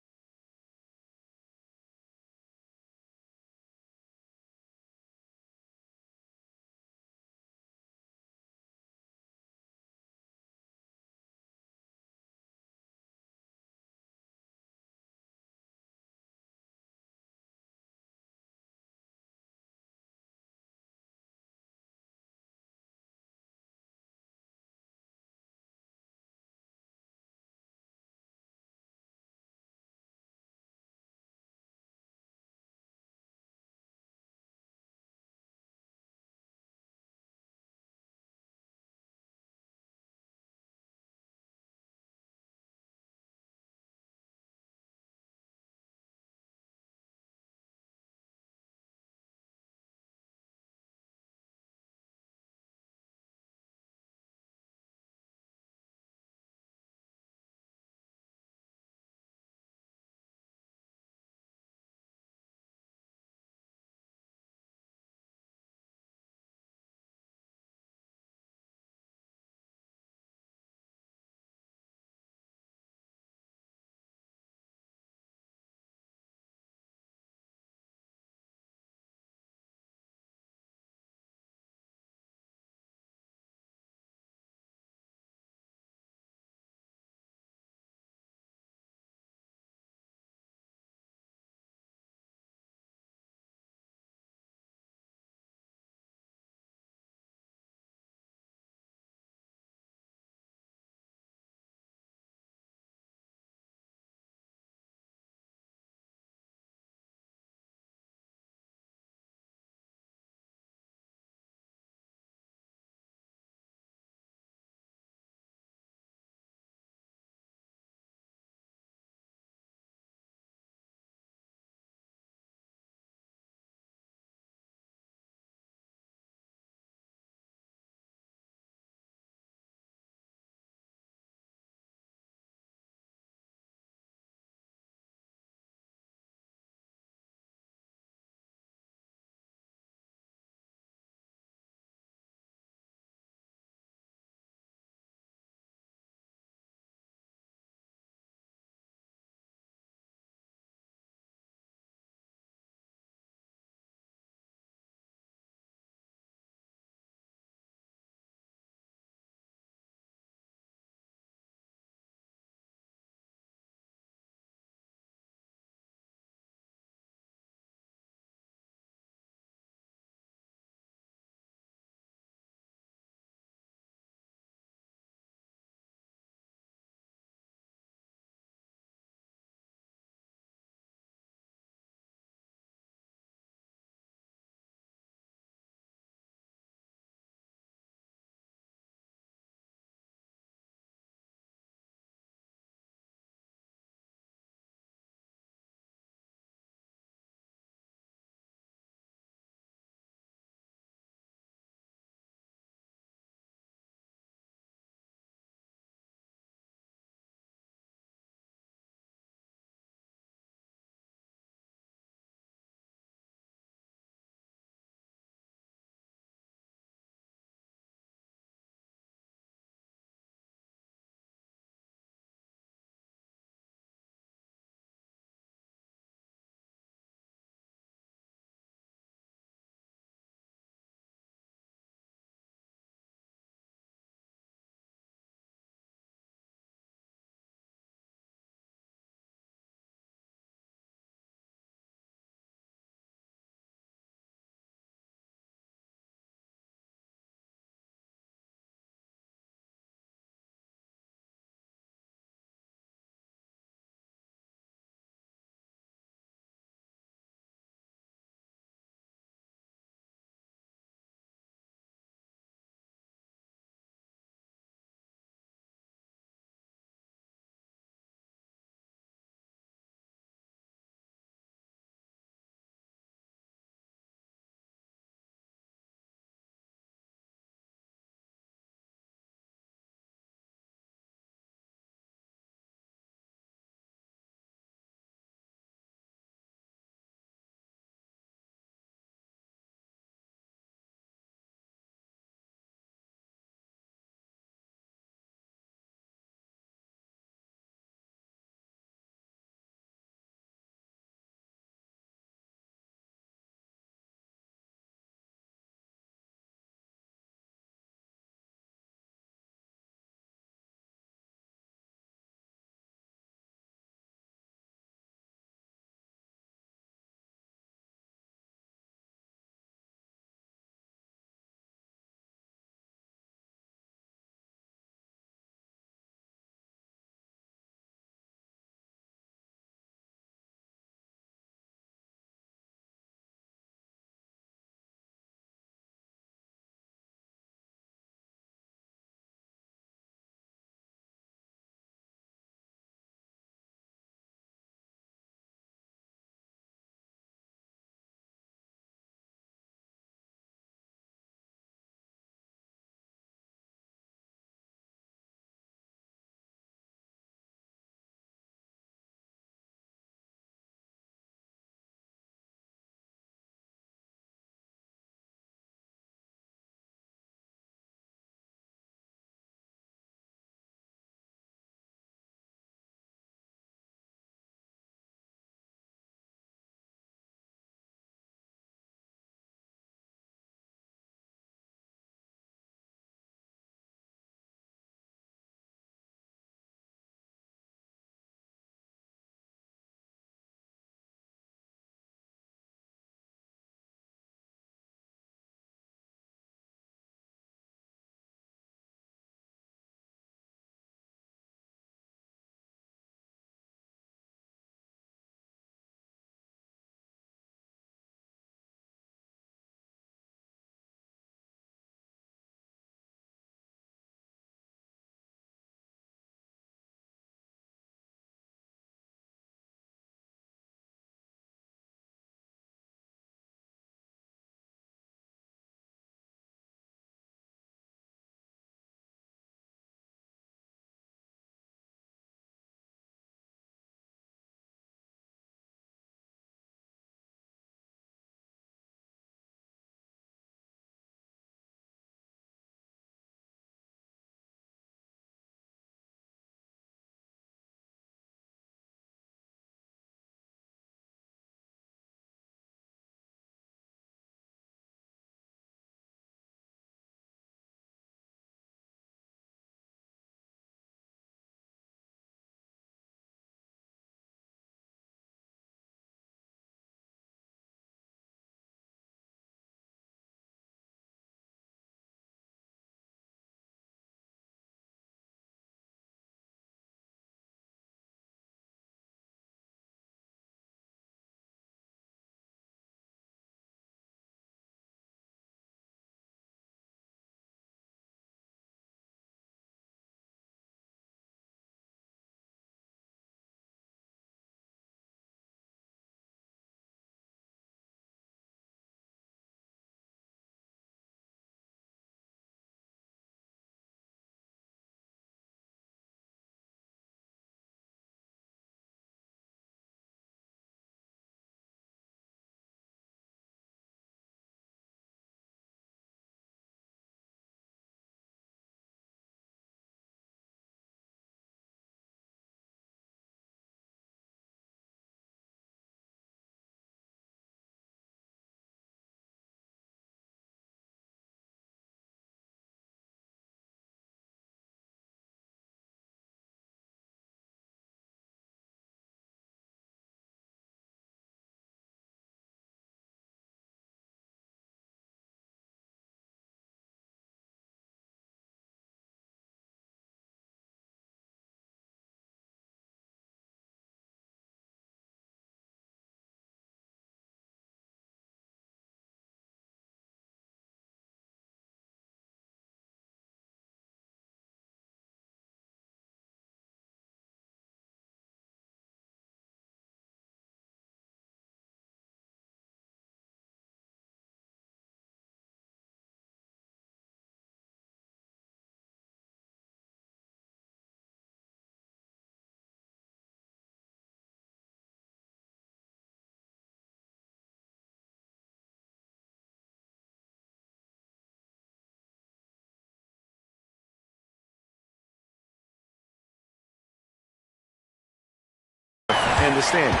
understand it.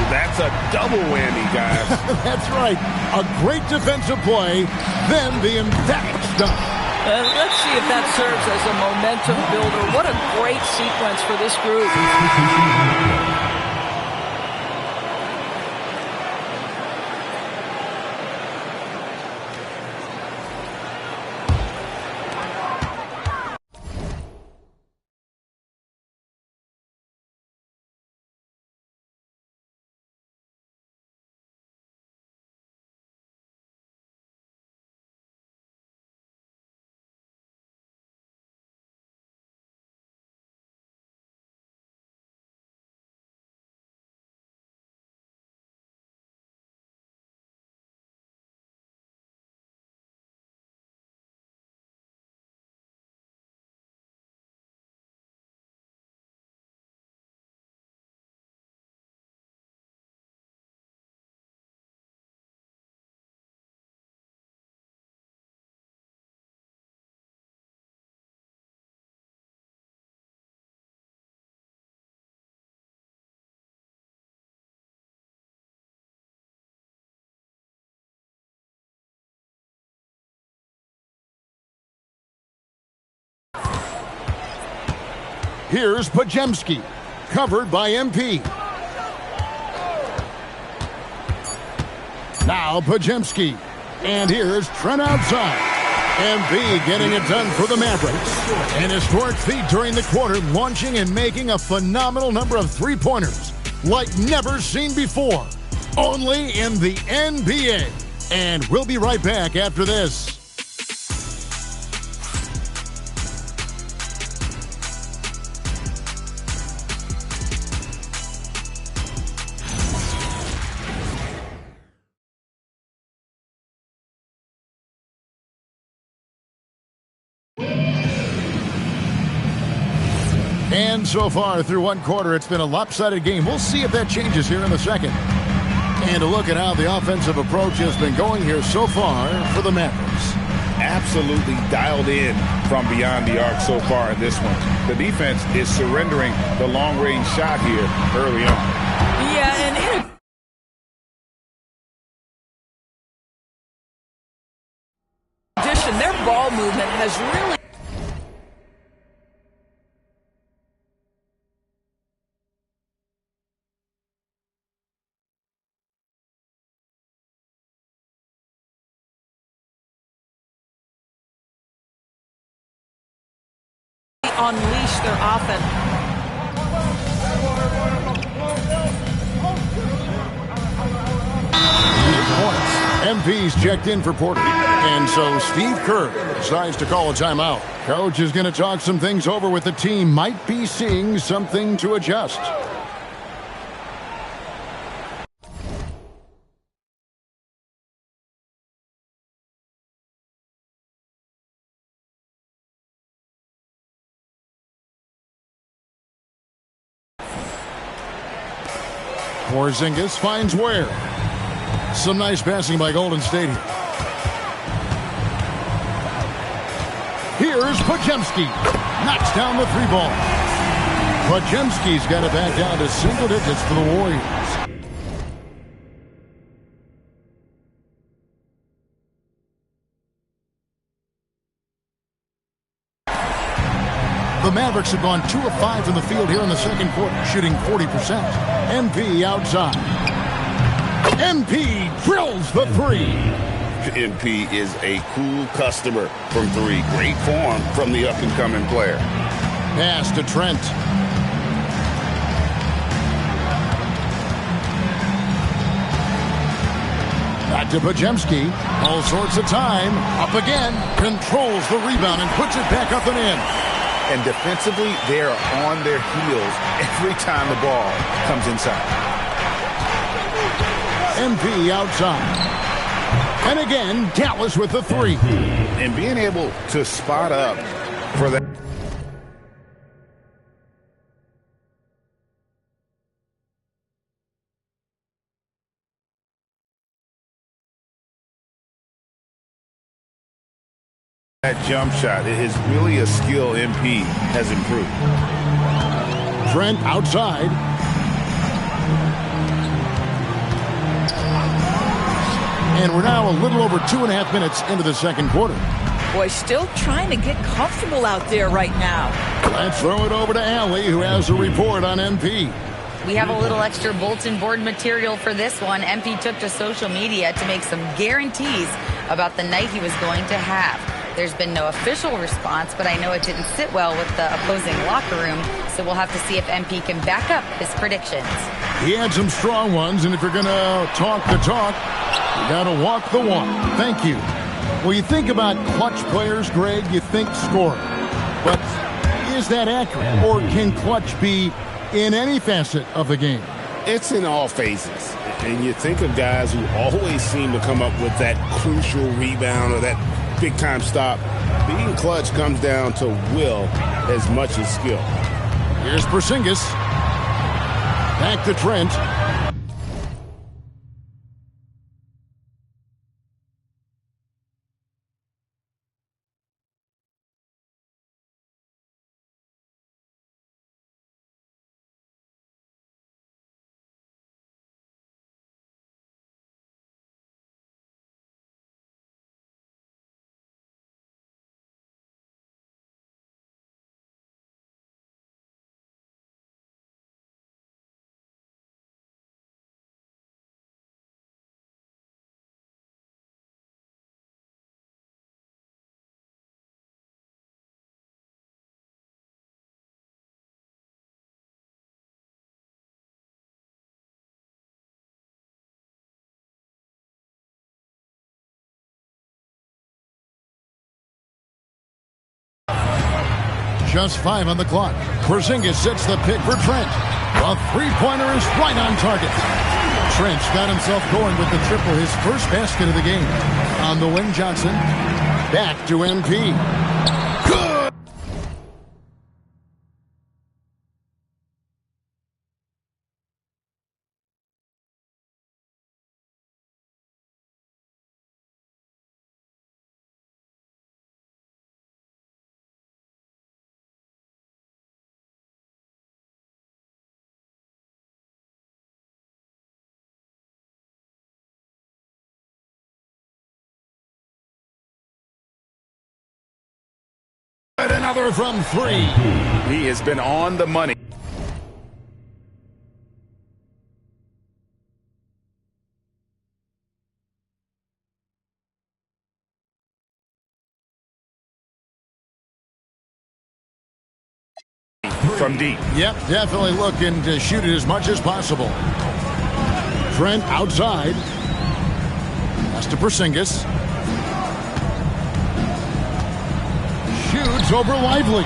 That's a double whammy, guys. That's right. A great defensive play, then the emphatic stop. Let's see if that serves as a momentum builder. What a great sequence for this group. Here's Pajemski, covered by MP. Now Pajemski, and here's Trent outside. MP getting it done for the Mavericks. And his historic feat during the quarter, launching and making a phenomenal number of three-pointers like never seen before. Only in the NBA. And we'll be right back after this. And so far through one quarter, it's been a lopsided game. We'll see if that changes here in the second. And a look at how the offensive approach has been going here so far for the Mavericks. Absolutely dialed in from beyond the arc so far in this one. The defense is surrendering the long-range shot here early on. Yeah, and in addition, their ball movement has really unleash their offense. MP's checked in for Porter. And so Steve Kerr decides to call a timeout. Coach is going to talk some things over with the team. Might be seeing something to adjust. Porzingis finds Ware. Some nice passing by Golden State here. Here's Pajemski. Knocks down the three ball. Pajemski's got it back down to single digits for the Warriors. The Mavericks have gone 2 of 5 from the field here in the second quarter, shooting 40%. MP outside. MP drills the three. MP is a cool customer from three. Great form from the up-and-coming player. Pass to Trent. Back to Pajemski. All sorts of time. Up again. Controls the rebound and puts it back up and in. And defensively, they are on their heels every time the ball comes inside. MP outside. And again, Dallas with the three. And being able to spot up for that. That jump shot, it is really a skill MP has improved. Trent outside. And we're now a little over 2.5 minutes into the second quarter. Boy, still trying to get comfortable out there right now. Let's throw it over to Allie, who has a report on MP. We have a little extra bulletin board material for this one. MP took to social media to make some guarantees about the night he was going to have. There's been no official response, but I know it didn't sit well with the opposing locker room, so we'll have to see if MP can back up his predictions. He had some strong ones, and if you're going to talk the talk, you got to walk the walk. Thank you. When you think about clutch players, Greg, you think scoring. But is that accurate, or can clutch be in any facet of the game? It's in all phases. And you think of guys who always seem to come up with that crucial rebound or that big-time stop. Being clutch comes down to will as much as skill. Here's Porzingis. Back to Trent. Just 5 on the clock. Porzingis sets the pick for Trent. A three-pointer is right on target. Trent's got himself going with the triple, his first basket of the game. On the wing, Johnson. Back to MP. Good! Another from 3. He has been on the money. From deep. Yep, definitely looking to shoot it as much as possible. Trent outside. That's to Porzingis. Shoots over Lively,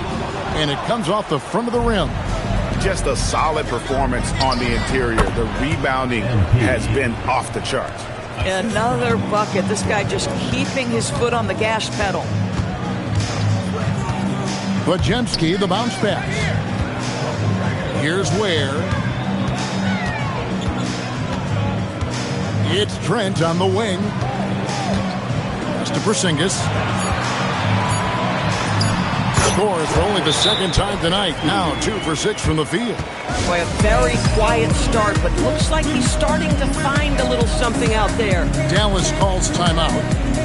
and it comes off the front of the rim. Just a solid performance on the interior. The rebounding has been off the charts. Another bucket. This guy just keeping his foot on the gas pedal. Podziemski, the bounce pass. Here's Ware. It's Trent on the wing. That's to Porzingis. Scores for only the second time tonight. Now 2 for 6 from the field. Boy, a very quiet start, but looks like he's starting to find a little something out there. Dallas calls timeout.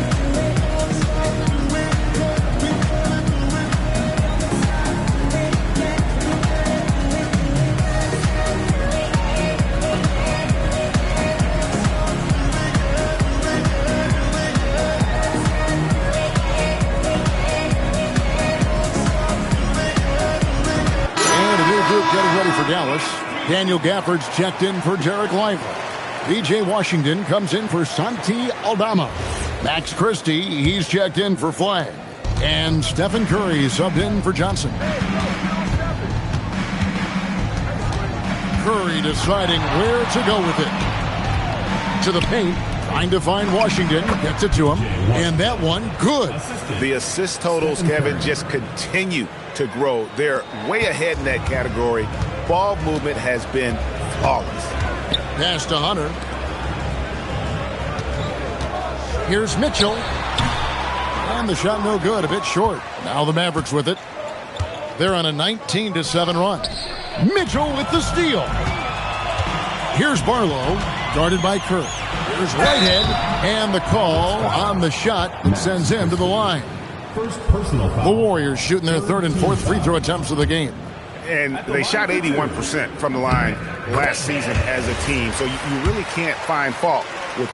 Getting ready for Dallas. Daniel Gafford's checked in for Jarek Lively. B.J. Washington comes in for Santi Aldama. Max Christie, he's checked in for Flagg. And Stephen Curry subbed in for Johnson. Curry deciding where to go with it. To the paint, trying to find Washington. Gets it to him. And that one, good. The assist totals, Kevin, just continue to grow. They're way ahead in that category. Ball movement has been flawless. Pass to Hunter. Here's Mitchell. And the shot no good, a bit short. Now the Mavericks with it. They're on a 19-7 run. Mitchell with the steal. Here's Barlow, guarded by Kerr. Fires right in, and the call on the shot sends him to the line. First personal The foul. Warriors shooting their third and fourth free throw attempts of the game. And they shot 81% from the line last season as a team. So you really can't find fault with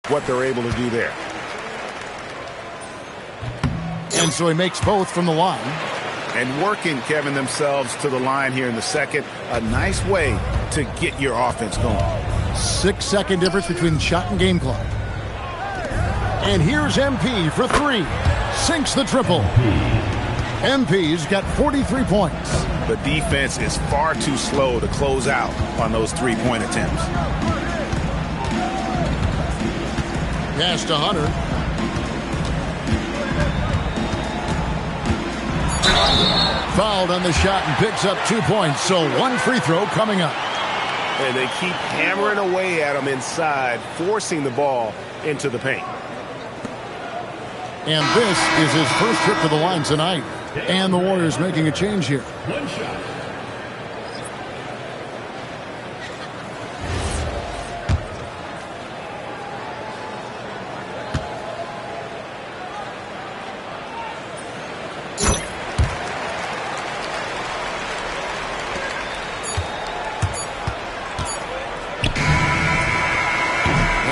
what they're able to do there. And so he makes both from the line. And working, Kevin, themselves to the line here in the second. A nice way to get your offense going. 6-second difference between shot and game clock. And here's MP for three. Sinks the triple. MP's got 43 points. The defense is far too slow to close out on those three-point attempts. Pass to Hunter. Fouled on the shot and picks up 2 points. So one free throw coming up. And they keep hammering away at him inside, forcing the ball into the paint. And this is his first trip to the line tonight. And the Warriors making a change here. One shot.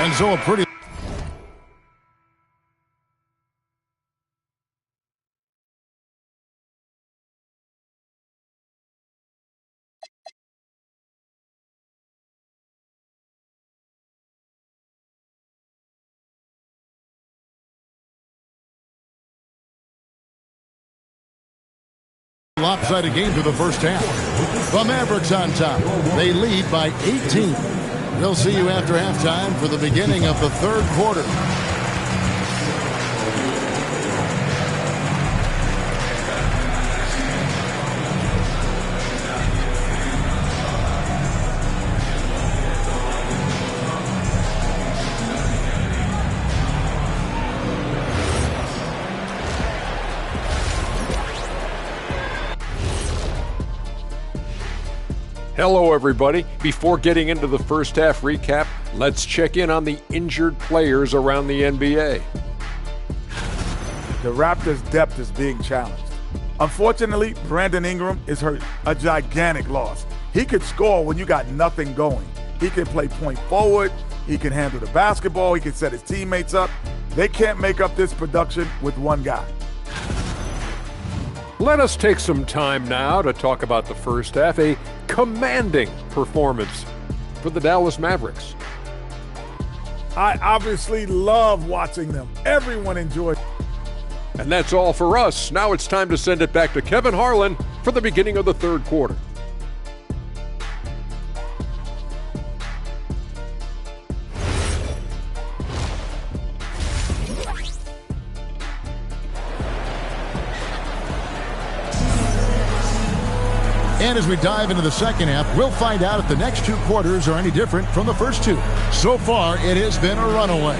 And so a pretty Lopsided game for the first half. The Mavericks on top. They lead by 18. We'll see you after halftime for the beginning of the third quarter. Hello, everybody. Before getting into the first half recap, let's check in on the injured players around the NBA. The Raptors' depth is being challenged. Unfortunately, Brandon Ingram is hurt, a gigantic loss. He could score when you got nothing going. He can play point forward. He can handle the basketball. He can set his teammates up. They can't make up this production with one guy. Let us take some time now to talk about the first half, a commanding performance for the Dallas Mavericks. I obviously love watching them. Everyone enjoyed. And that's all for us. Now it's time to send it back to Kevin Harlan for the beginning of the third quarter. And as we dive into the second half, we'll find out if the next two quarters are any different from the first two. So far, it has been a runaway.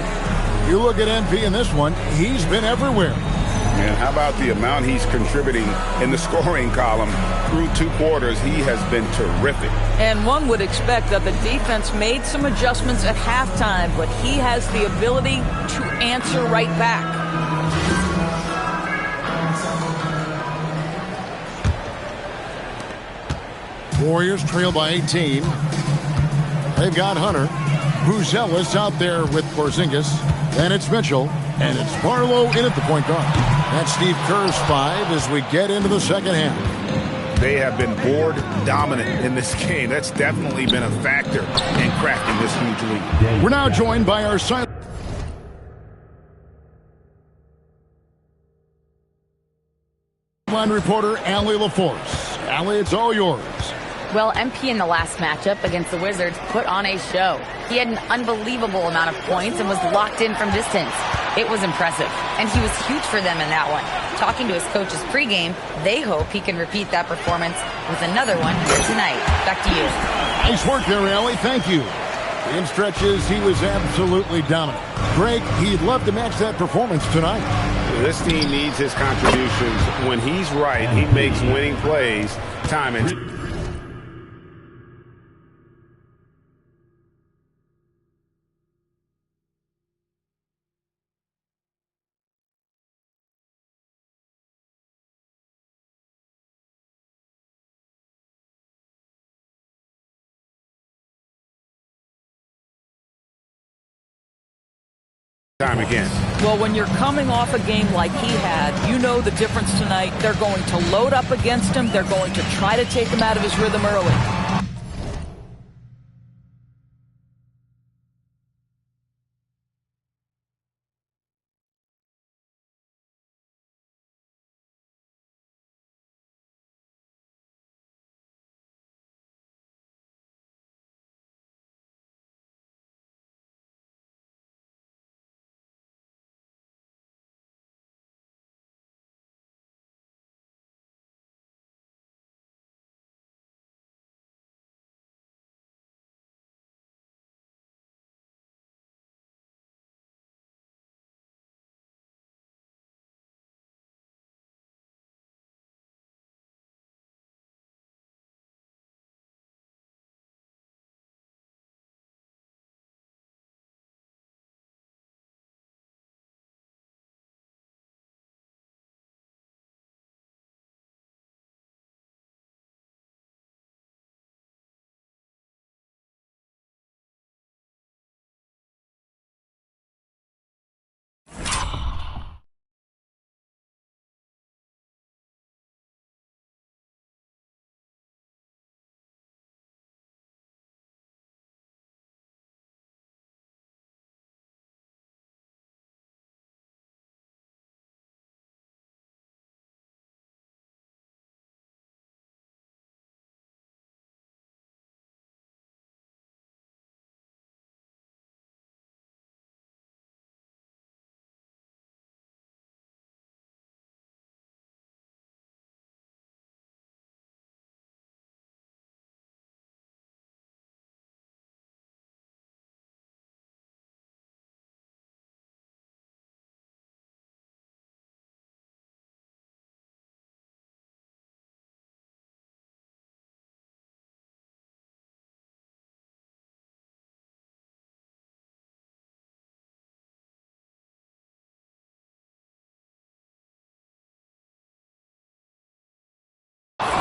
You look at MP in this one, he's been everywhere. And how about the amount he's contributing in the scoring column through two quarters? He has been terrific. And one would expect that the defense made some adjustments at halftime, but he has the ability to answer right back. Warriors trail by 18. They've got Hunter. Bruzelis out there with Porzingis. And it's Mitchell. And it's Barlow in at the point guard. That's Steve Kerr's 5 as we get into the second half. They have been board dominant in this game. That's definitely been a factor in cracking this huge lead. We're now joined by our silent reporter, Allie LaForce. Allie, it's all yours. Well, MP in the last matchup against the Wizards put on a show. He had an unbelievable amount of points and was locked in from distance. It was impressive, and he was huge for them in that one. Talking to his coaches pregame, they hope he can repeat that performance with another one here tonight. Back to you. Nice work there, Allie. Thank you. In stretches, he was absolutely dominant. Greg, he'd love to match that performance tonight. This team needs his contributions. When he's right, he makes winning plays time and time again. Well, when you're coming off a game like he had, you know the difference tonight. They're going to load up against him. They're going to try to take him out of his rhythm early.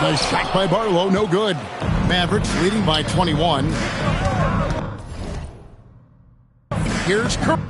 Nice shot by Barlow, no good. Mavericks leading by 21. Here's Curry.